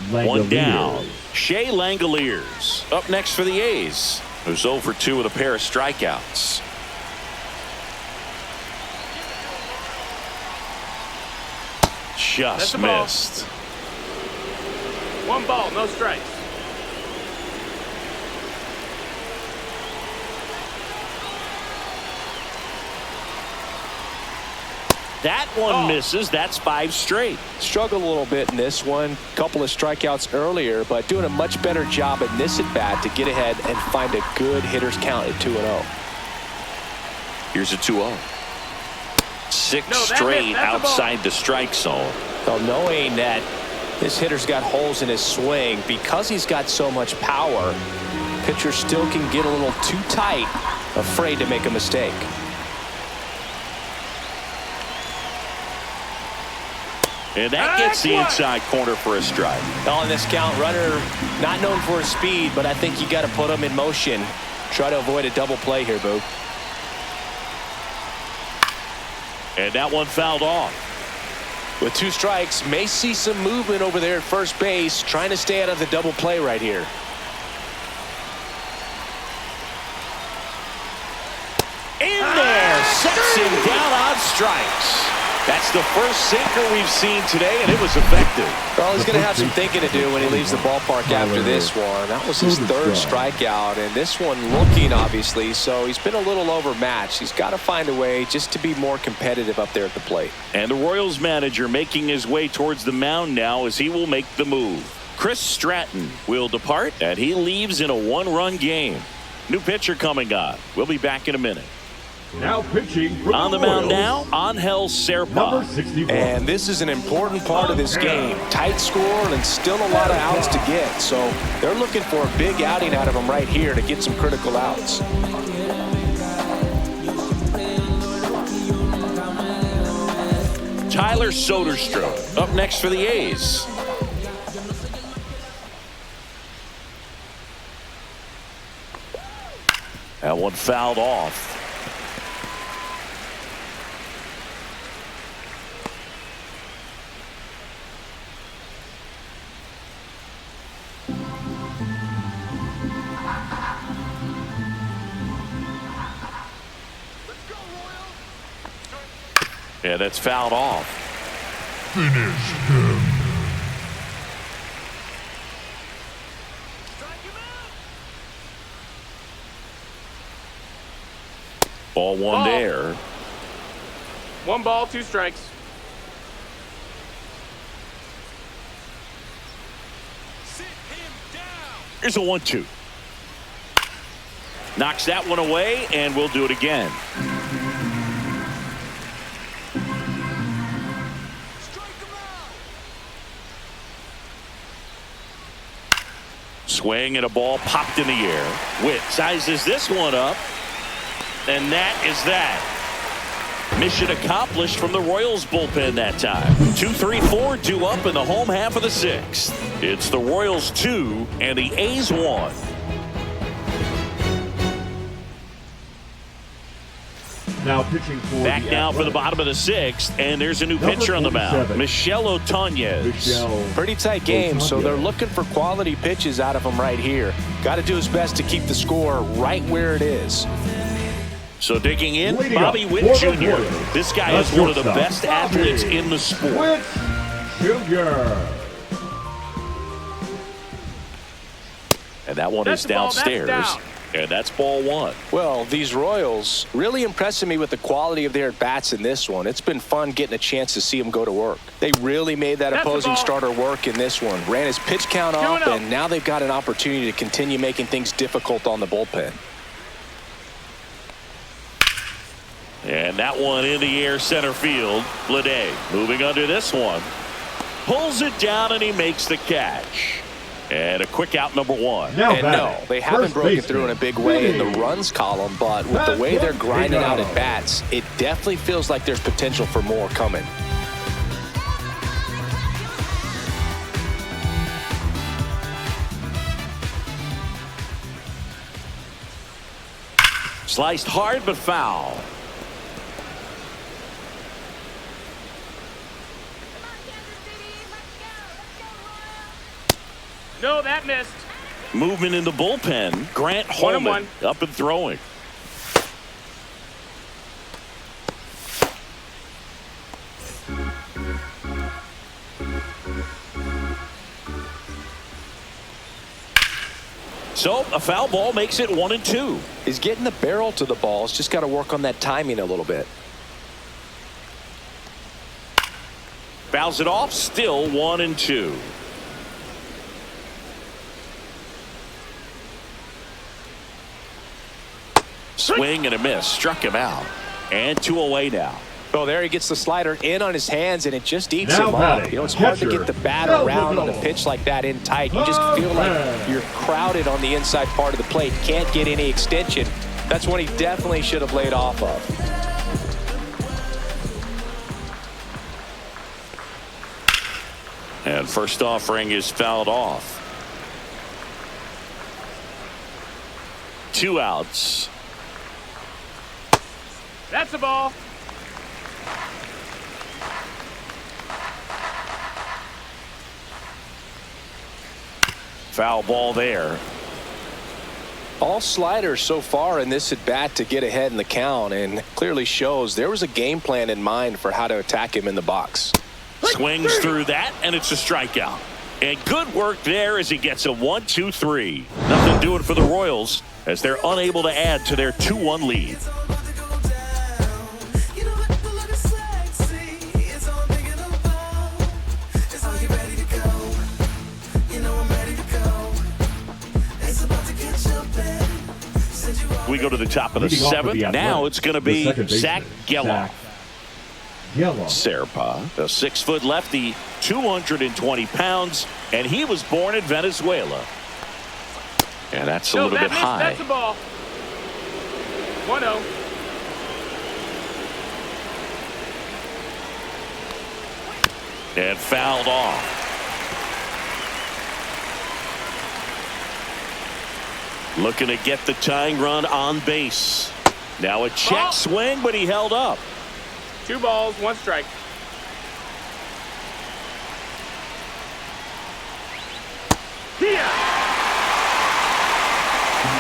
One down. Shea Langoliers up next for the A's, who's 0 for 2 with a pair of strikeouts. Just missed. 1 ball, no strikes. That one misses. That's 5 straight. Struggled a little bit in this one. Couple of strikeouts earlier, but doing a much better job in this at bat to get ahead and find a good hitter's count at 2-0. Here's a 2-0. Six No, that straight missed. That's a ball. outside the strike zone. Well, knowing that this hitter's got holes in his swing, because he's got so much power, pitcher still can get a little too tight, afraid to make a mistake. And that gets the inside corner for a strike. On this count, runner not known for his speed, but I think you got to put him in motion. Try to avoid a double play here, Boog. And that one fouled off. With 2 strikes, may see some movement over there at first base, trying to stay out of the double play right here. In there, sets him down on strikes. That's the first sinker we've seen today, and it was effective. Well, he's going to have some thinking to do when he leaves the ballpark after this one. That was his 3rd strikeout, and this one looking, obviously, so he's been a little overmatched. He's got to find a way just to be more competitive up there at the plate. And the Royals manager making his way towards the mound now as he will make the move. Chris Stratton will depart, and he leaves in a 1-run game. New pitcher coming on. We'll be back in a minute. Now pitching for On the mound now, Angel Serpa. number 61. And this is an important part of this game. Tight score and still a lot of outs to get. So they're looking for a big outing out of him right here to get some critical outs. Tyler Soderstrom up next for the A's. That one fouled off. Yeah, that's fouled off. Finish him. Ball 1 there. 1 ball, 2 strikes. Here's a 1-2. Knocks that one away, and we'll do it again. Swing and a ball popped in the air. Witt sizes this one up, and that is that. Mission accomplished from the Royals bullpen that time. 2-3-4 due up in the home half of the 6th. It's the Royals 2 and the A's 1. Now pitching for Back the now for the Athletics. bottom of the 6th, and there's a new Number pitcher on the mound. 47. Michel Otanez. Michel Pretty tight game, so Otanez. they're looking for quality pitches out of him right here. Got to do his best to keep the score right where it is. So digging in, Leading Bobby up Witt for the Jr. Royals, This guy the is one of the shortstop, best athletes Bobby in the sport. Witt Jr. And that one That's is the ball, that's downstairs. down. And that's ball 1. Well, these Royals really impressing me with the quality of their at-bats in this one. It's been fun getting a chance to see them go to work. They really made that That's the opposing ball. starter work in this one. Ran his pitch count up, 2-0. and now they've got an opportunity to continue making things difficult on the bullpen. And that one in the air center field. Bleday moving under this one. Pulls it down and he makes the catch. And a quick out, number 1. Now And no, batting, they haven't first broken baseman, through in a big way in the Vinny. runs column, but with the way they're grinding out at bats, it definitely feels like there's potential for more coming. Sliced hard but foul. No, that missed. Movement in the bullpen. Grant Holman 1-1. up and throwing. So a foul ball makes it 1-2. He's getting the barrel to the ball. He's just got to work on that timing a little bit. Fouls it off. Still 1-2. Swing and a miss. Struck him out. And 2 away now. Oh, there he gets the slider in on his hands, and it just eats Now him up. You know, it's hard to catcher, get the bat around on a pitch like that in tight. You just feel like you're crowded on the inside part of the plate. Can't get any extension. That's one he definitely should have laid off of. And first offering is fouled off. 2 outs. That's a ball. Foul ball there. All sliders so far in this at bat to get ahead in the count, and clearly shows there was a game plan in mind for how to attack him in the box. Swings through that, and it's a strikeout. And good work there as he gets a 1-2-3. Nothing doing for the Royals as they're unable to add to their 2-1 lead. We go to the top of the 7th. Now it's going to be Zach Geloff. Serpa, a 6-foot lefty, 220 pounds, and he was born in Venezuela. And that's a little bit high. That's a ball. 1-0. And fouled off. Looking to get the tying run on base. Now a check swing, but he held up. 2 balls, 1 strike. Here.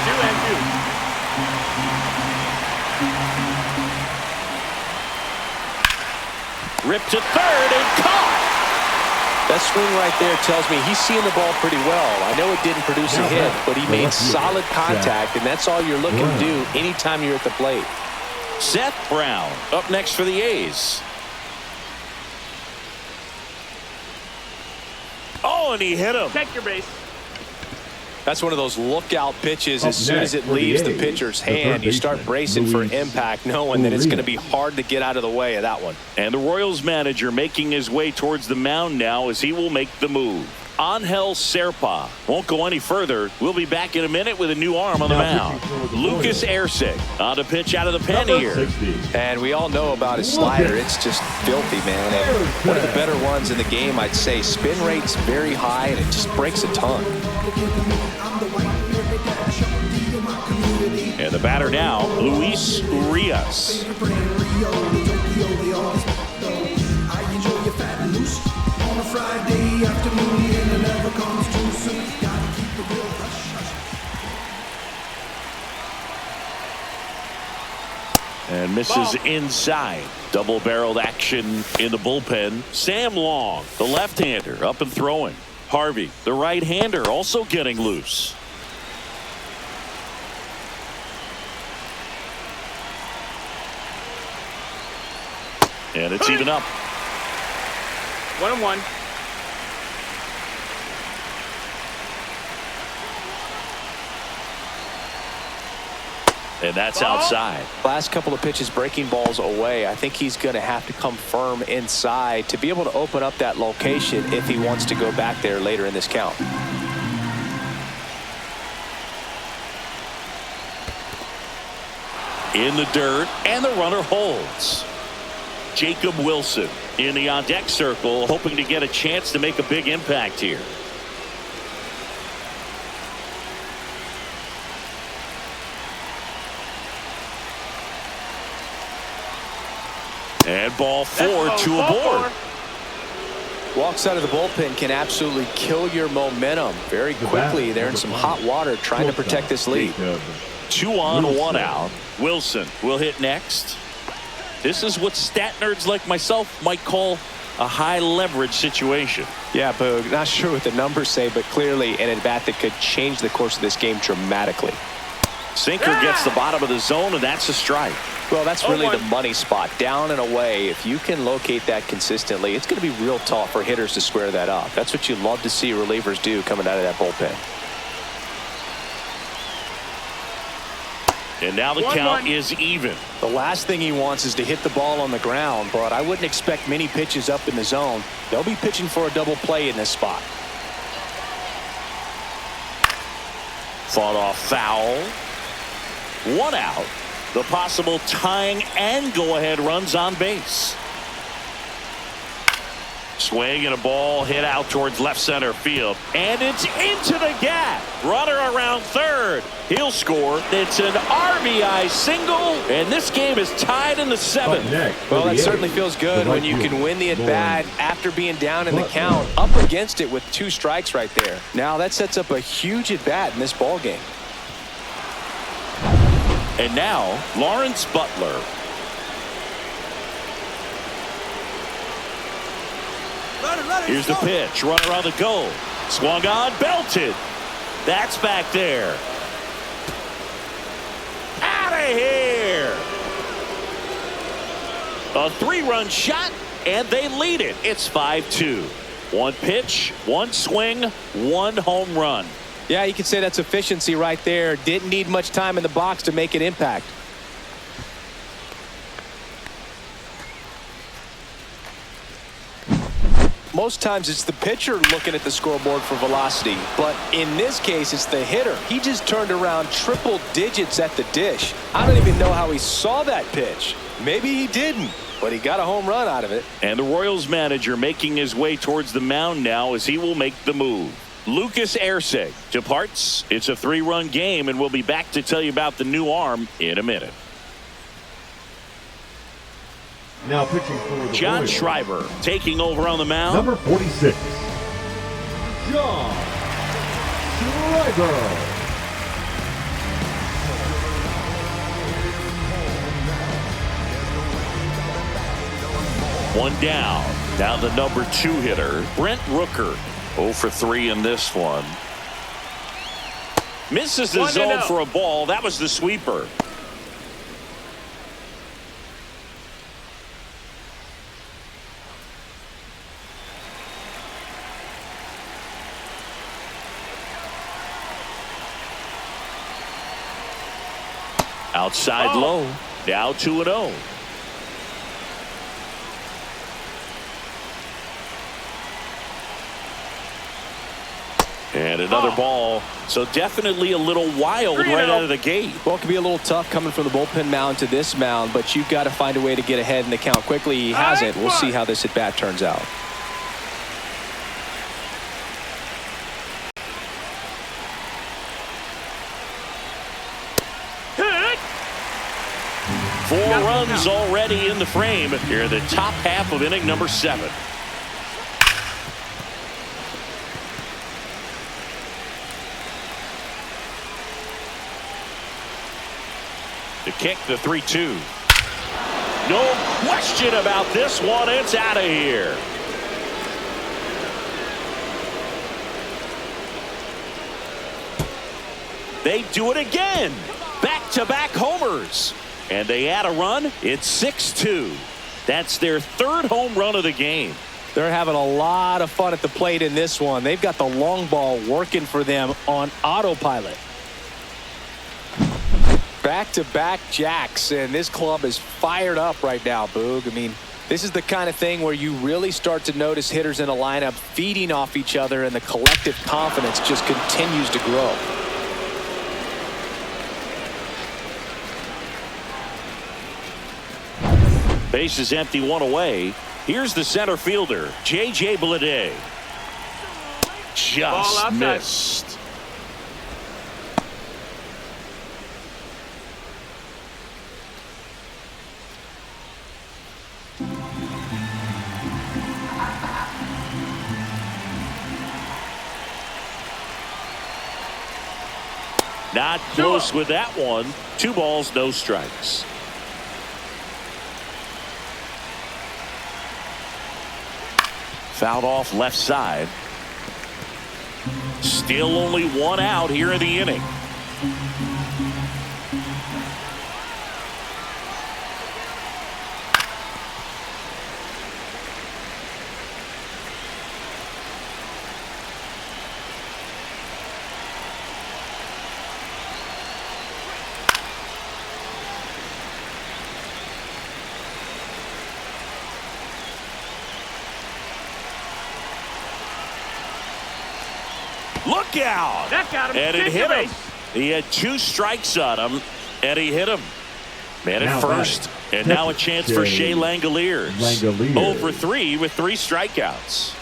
2-2. Ripped to third and caught. That swing right there tells me he's seeing the ball pretty well. I know it didn't produce a hit, but he made solid contact, and that's all you're looking to do anytime you're at the plate. Seth Brown up next for the A's. Oh, and he hit him. Check your base. That's one of those lookout pitches. As soon as it leaves the pitcher's hand, you start bracing for impact, knowing that it's going to be hard to get out of the way of that one. And the Royals manager making his way towards the mound now as he will make the move. Angel Serpa won't go any further. We'll be back in a minute with a new arm on the mound. Lucas Erceg on the pitch out of the pen here. And we all know about his slider. It's just filthy, man. And one of the better ones in the game, I'd say. Spin rate's very high, and it just breaks a ton. And the batter now, Luis Urias. And misses inside. Double-barreled action in the bullpen. Sam Long, the left-hander, up and throwing. Harvey, the right-hander, also getting loose. And it's even up. 1-1. And that's outside. Last couple of pitches breaking balls away. I think he's going to have to come firm inside to be able to open up that location if he wants to go back there later in this count. In the dirt, and the runner holds. Jacob Wilson in the on-deck circle, hoping to get a chance to make a big impact here. And ball 4, 2 aboard. Walks out of the bullpen can absolutely kill your momentum very quickly. They're in some hot water trying to protect this lead. 2 on, 1 out. Wilson will hit next. This is what stat nerds like myself might call a high leverage situation. Yeah, Boog, not sure what the numbers say, but clearly an at-bat that could change the course of this game dramatically. Sinker gets the bottom of the zone, and that's a strike. Well, that's really the money spot. Down and away, if you can locate that consistently, it's going to be real tough for hitters to square that up. That's what you love to see relievers do coming out of that bullpen. And now the 1-1. count is even. The last thing he wants is to hit the ball on the ground, but I wouldn't expect many pitches up in the zone. They'll be pitching for a double play in this spot. Fought off foul. 1 out. The possible tying and go-ahead runs on base. Swing and a ball hit out towards left center field. And it's into the gap. Runner around third. He'll score. It's an RBI single. And this game is tied in the 7th. Well, that certainly feels good when you can win the at-bat after being down in the count, up against it with 2 strikes right there. Now that sets up a huge at-bat in this ball game. And now, Lawrence Butler. Here's the pitch. Runner on the go. Swung on, belted. That's back there. Out of here. A 3-run shot, and they lead it. It's 5-2. 1 pitch, 1 swing, 1 home run. Yeah, you could say that's efficiency right there. Didn't need much time in the box to make an impact. Most times it's the pitcher looking at the scoreboard for velocity, but in this case it's the hitter. He just turned around triple digits at the dish. I don't even know how he saw that pitch. Maybe he didn't, but he got a home run out of it. And the Royals manager making his way towards the mound now as he will make the move. Lucas Erceg departs. It's a 3-run game, and we'll be back to tell you about the new arm in a minute. Now pitching for the John Royals, Schreiber taking over on the mound. number 46, John Schreiber. One down. Now the number 2 hitter, Brent Rooker. 0 for 3 in this one. Misses the 1-0. zone for a ball. That was the sweeper. Outside low. Now 2-0. And another ball. So definitely a little wild right out of the gate. Well, it can be a little tough coming from the bullpen mound to this mound, but you've got to find a way to get ahead in the count quickly. He hasn't. We'll see how this at-bat turns out. Hit. 4 runs already in the frame here in the top half of inning number 7. The kick, the 3-2. No question about this one. It's out of here. They do it again. Back-to-back homers. And they add a run. It's 6-2. That's their 3rd home run of the game. They're having a lot of fun at the plate in this one. They've got the long ball working for them on autopilot. Back-to-back jacks, and this club is fired up right now, Boog. I mean, this is the kind of thing where you really start to notice hitters in a lineup feeding off each other, and the collective confidence just continues to grow. Base is empty, 1 away. Here's the center fielder, J.J. Bleday. Just missed. Not close with that one. 2 balls, no strikes. Fouled off left side. Still only 1 out here in the inning. Look out. That got him. And it hit him. He had 2 strikes on him, and he hit him. Man at first, and now a chance for Shea Langoliers. 0 for 3 with 3 strikeouts.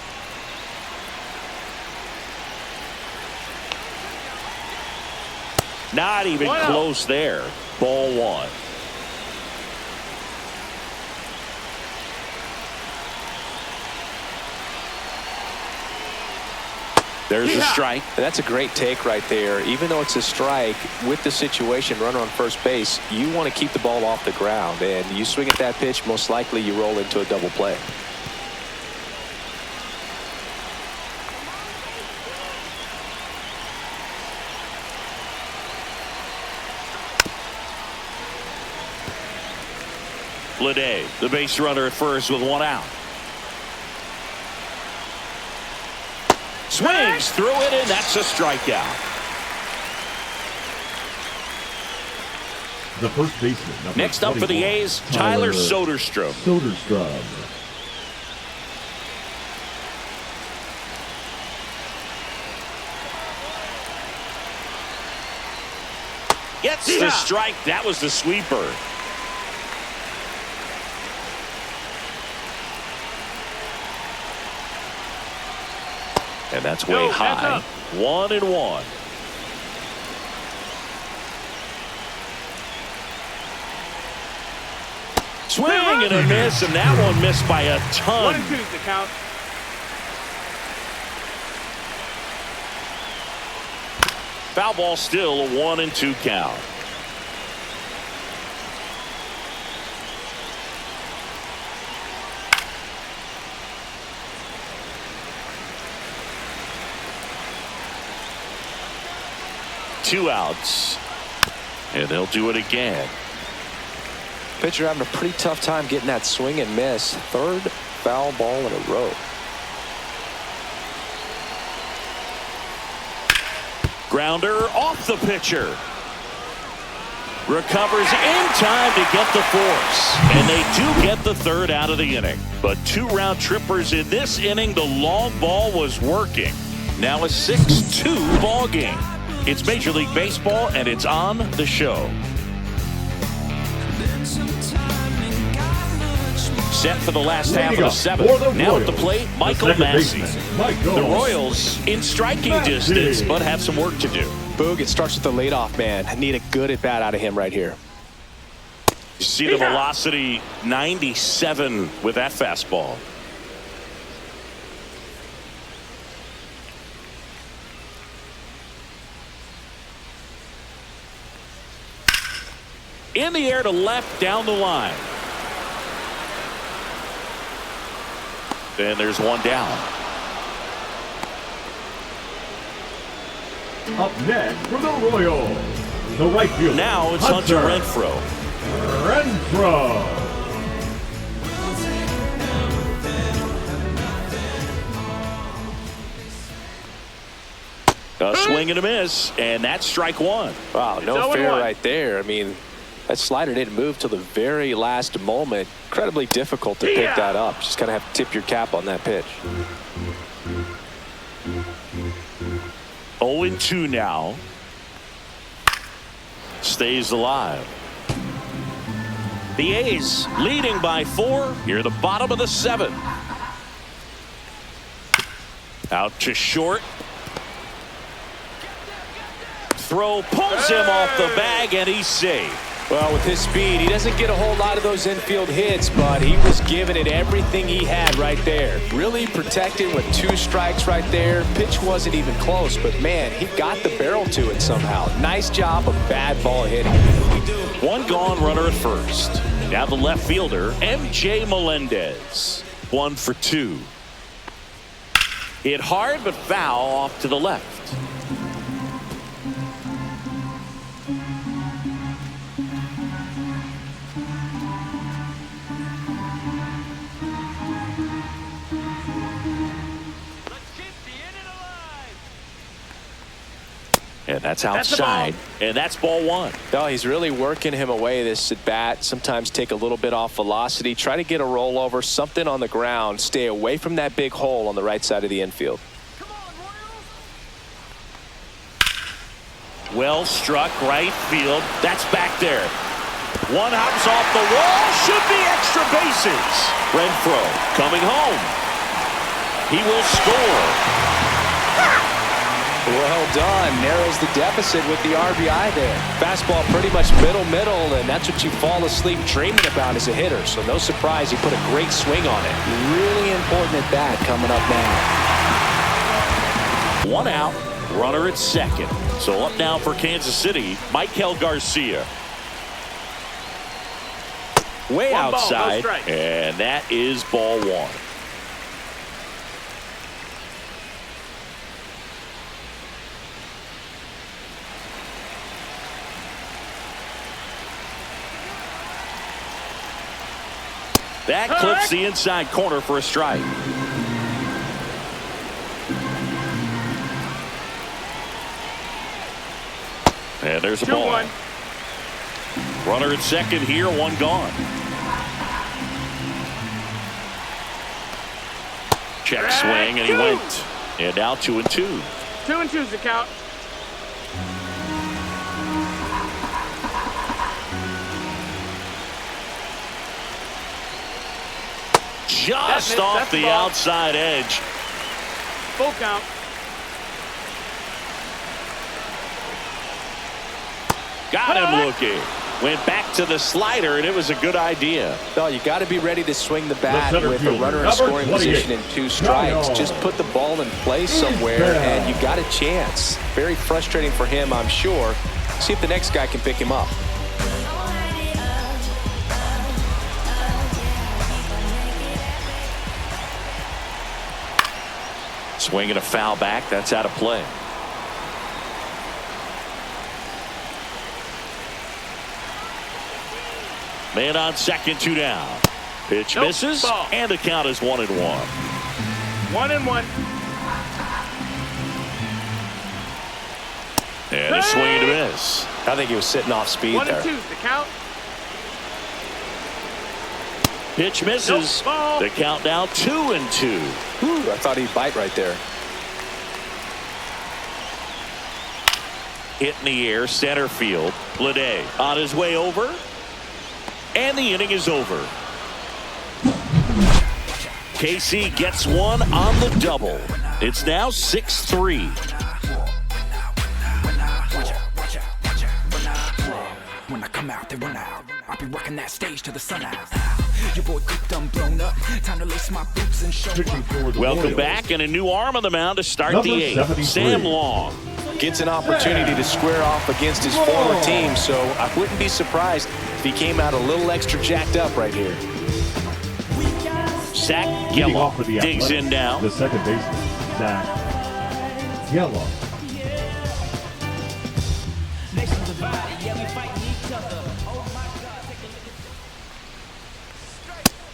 Not even close there. Ball 1. There's a strike. That's a great take right there. Even though it's a strike, with the situation, runner on first base, you want to keep the ball off the ground. And you swing at that pitch, most likely you roll into a double play. Lede, the base runner at first with 1 out. Swings through it, and that's a strikeout. The first baseman. Next up for the A's, Tyler Soderstrom. Gets the strike. That was the sweeper. And that's way high. 1-1. Swing and a miss, and that one missed by a ton. 1-2's the count. Foul ball, still a 1-2 count. Two outs, and they'll do it again. Pitcher having a pretty tough time getting that swing and miss. 3rd foul ball in a row. Grounder off the pitcher. Recovers in time to get the force, and they do get the 3rd out of the inning. But 2 round trippers in this inning. The long ball was working. Now a 6-2 ball game. It's Major League Baseball, and it's on the show. Set for the last half of the 7th. Now at the plate, Michael Massey. The Royals in striking distance, but have some work to do. Boog, it starts with the leadoff man. I need a good at-bat out of him right here. You see the velocity, 97 with that fastball. In the air to left, down the line. And there's 1 down. Up next for the Royals, the right fielder. Now it's Hunter Renfroe. A swing and a miss, and that's strike 1. Wow, no fair right there. I mean, that slider didn't move till the very last moment. Incredibly difficult to pick that up. Just kind of have to tip your cap on that pitch. 0-2 now. Stays alive. The A's leading by 4 near the bottom of the 7th. Out to short. Throw pulls him off the bag, and he's safe. Well, with his speed, he doesn't get a whole lot of those infield hits, but he was giving it everything he had right there. Really protected with 2 strikes right there. Pitch wasn't even close, but man, he got the barrel to it somehow. Nice job of bad ball hitting. 1 gone, runner at first. Now the left fielder, M.J. Melendez. 1 for 2. Hit hard, but foul off to the left. And that's outside, and that's ball 1. No, he's really working him away this at bat. Sometimes take a little bit off velocity. Try to get a rollover, something on the ground. Stay away from that big hole on the right side of the infield. Well struck right field. That's back there. One hops off the wall. Should be extra bases. Renfro coming home. He will score. Well done. Narrows the deficit with the RBI there. Fastball pretty much middle, and that's what you fall asleep dreaming about as a hitter. So no surprise he put a great swing on it. Really important at bat coming up now. One out, runner at second. So up now for Kansas City, Michael Garcia. Way One ball, no outside, strike. and that is ball one. That clips the inside corner for a strike. And there's a ball. 2-1. Runner at second here, one gone. Check swing, and he went. And now 2-2. 2-2's the count. Just off the outside edge. Full count. Got him looking. Went back to the slider, and it was a good idea. No, you got to be ready to swing the bat center with a fielder, runner in number scoring 28. position and 2 strikes. Just put the ball in place somewhere, and you got a chance. Very frustrating for him, I'm sure. See if the next guy can pick him up. Swinging a foul back. That's out of play. Man on second, 2 down. Pitch misses, ball. and the count is 1-1. 1-1. And a swing and a miss. I think he was sitting off speed 1-2's there. the count. Pitch misses. Ball. The count now 2-2. Whew, I thought he'd bite right there. Hit in the air, center field. Bleday on his way over. And the inning is over. KC gets one on the double. It's now 6-3. When I come out, they run out. I'll be working that stage till the sun out. Your boy cooked, I'm blown up. Time to lace my boots and show up. Welcome back, and a new arm on the mound to start Number the 8th. 73. Sam Long. Gets an opportunity to square off against his former team, so I wouldn't be surprised if he came out a little extra jacked up right here. Zach Leading off Geloff for the digs Athletics, in now. The second baseman, Zach Geloff.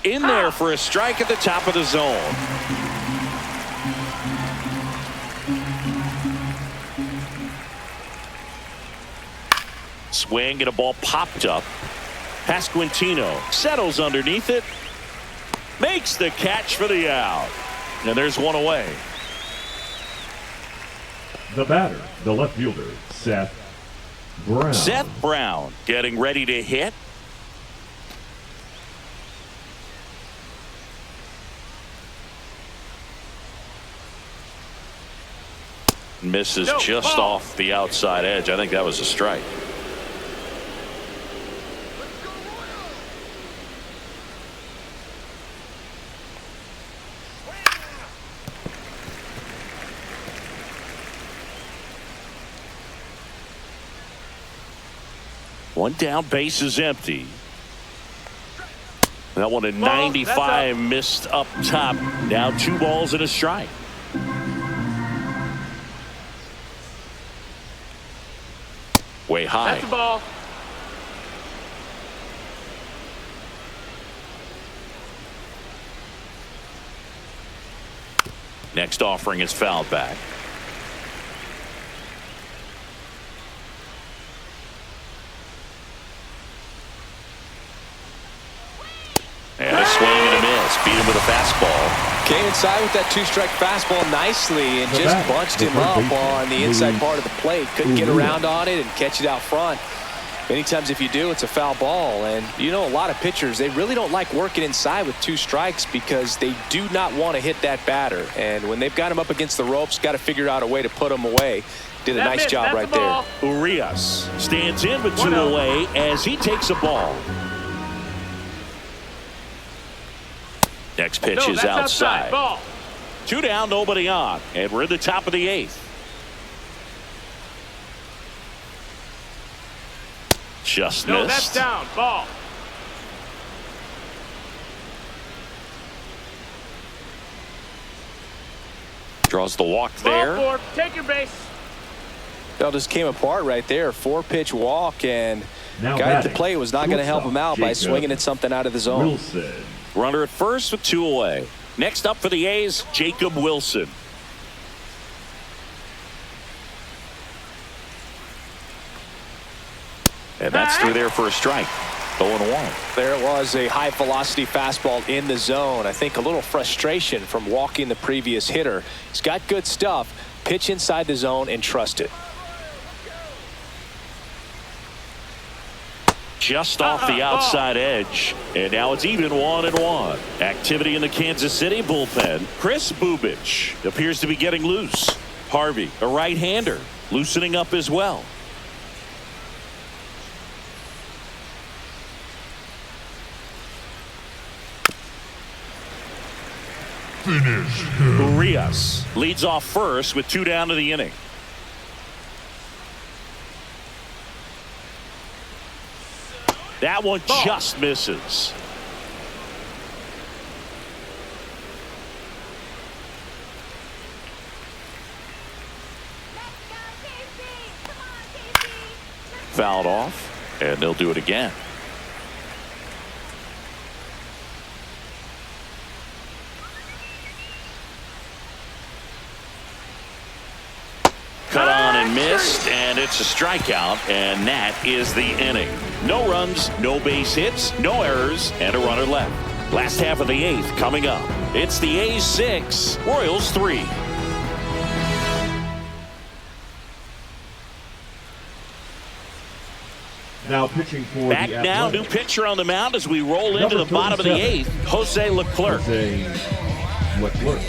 In there for a strike at the top of the zone. Swing and a ball popped up. Pasquantino settles underneath it. Makes the catch for the out. And there's one away. The batter, the left fielder, Seth Brown. Seth Brown getting ready to hit. Misses just off the outside edge. I think that was a strike. One down, base is empty. That one at 95 missed up top. Now 2 balls and a strike. Way high. That's the ball. Next offering is fouled back. And a swing and a miss. Beat him with a fastball. Came inside with that two-strike fastball nicely and just bunched him up on the inside part of the plate. Couldn't get around on it and catch it out front. Many times if you do, it's a foul ball. And you know, a lot of pitchers, they really don't like working inside with 2 strikes because they do not want to hit that batter. And when they've got him up against the ropes, got to figure out a way to put him away. Did a nice job right there. Urias stands in with 2 away as he takes a ball. Next pitch is outside. Ball. 2 down, nobody on. And we're in the top of the 8th. Just missed. No, that's down. Ball. Draws the walk there. Ball 4. Take your base. That just came apart right there. 4-pitch walk, and Now guy at the batting, plate was not going to help him out by Jacob swinging at something out of the zone. Wilson. Runner at first with 2 away. Next up for the A's, Jacob Wilson. And that's through there for a strike. 0-1. There was a high-velocity fastball in the zone. I think a little frustration from walking the previous hitter. He's got good stuff. Pitch inside the zone and trust it. Just off the outside edge. And now it's even 1-1. Activity in the Kansas City bullpen. Chris Bubich appears to be getting loose. Harvey, a right-hander, loosening up as well. Finish him. Urias leads off first with 2 down to the inning. That one just misses. Fouled off, and they'll do it again. Cut on and missed, and it's a strikeout, and that is the inning. No runs, no base hits, no errors, and a runner left. Last half of the 8th coming up. It's the A's 6, Royals 3. Now pitching for Back the now, new pitcher on the mound as we roll into the bottom of the 8th, Jose Leclerc. Leclerc.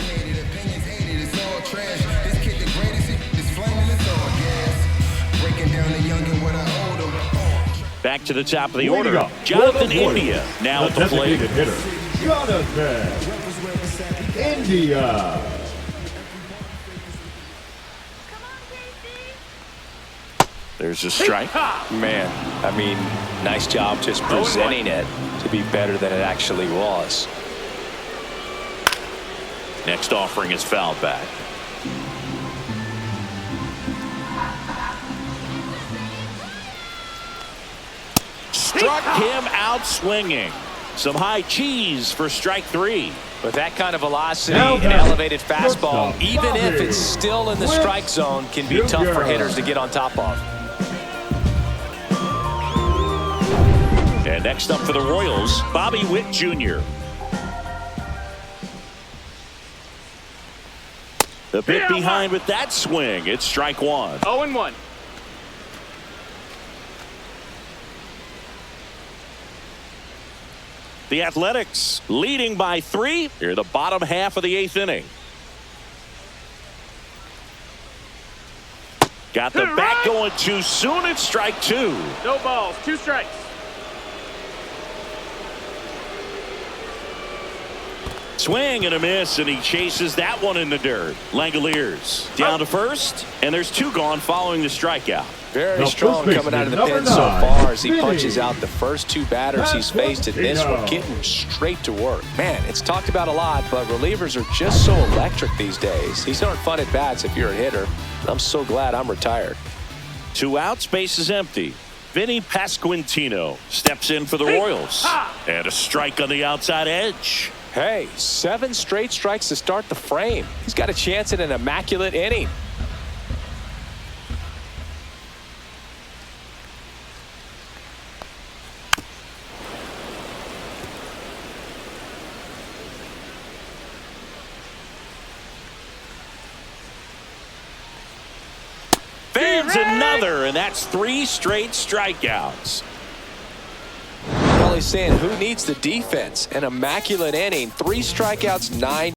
Back to the top of the order, Jonathan India now at the plate. Hitter, Jonathan India. There's a strike. Man, I mean, nice job just presenting it to be better than it actually was. Next offering is fouled back. Struck him out swinging. Some high cheese for strike 3. With that kind of velocity and elevated fastball, even if it's still in the strike zone, can be tough for hitters to get on top of. And next up for the Royals, Bobby Witt Jr. The bit behind with that swing. It's strike 1. 0-1. The Athletics leading by 3 here, the bottom half of the 8th inning. Got the bat going too soon. It's strike 2. No balls. 2 strikes. Swing and a miss, and he chases that one in the dirt. Langoliers down to first, and there's 2 gone following the strikeout. Very strong coming out of the pen so far as he punches out the first 2 batters he's faced in this one, getting straight to work. Man, it's talked about a lot, but relievers are just so electric these days. These aren't fun at bats if you're a hitter. I'm so glad I'm retired. 2 outs, base is empty. Vinny Pasquantino steps in for the Royals. And a strike on the outside edge. Hey, 7 straight strikes to start the frame. He's got a chance at an immaculate inning. Fans another, and that's 3 straight strikeouts. Well, he's saying who needs the defense? An immaculate inning, 3 strikeouts, 9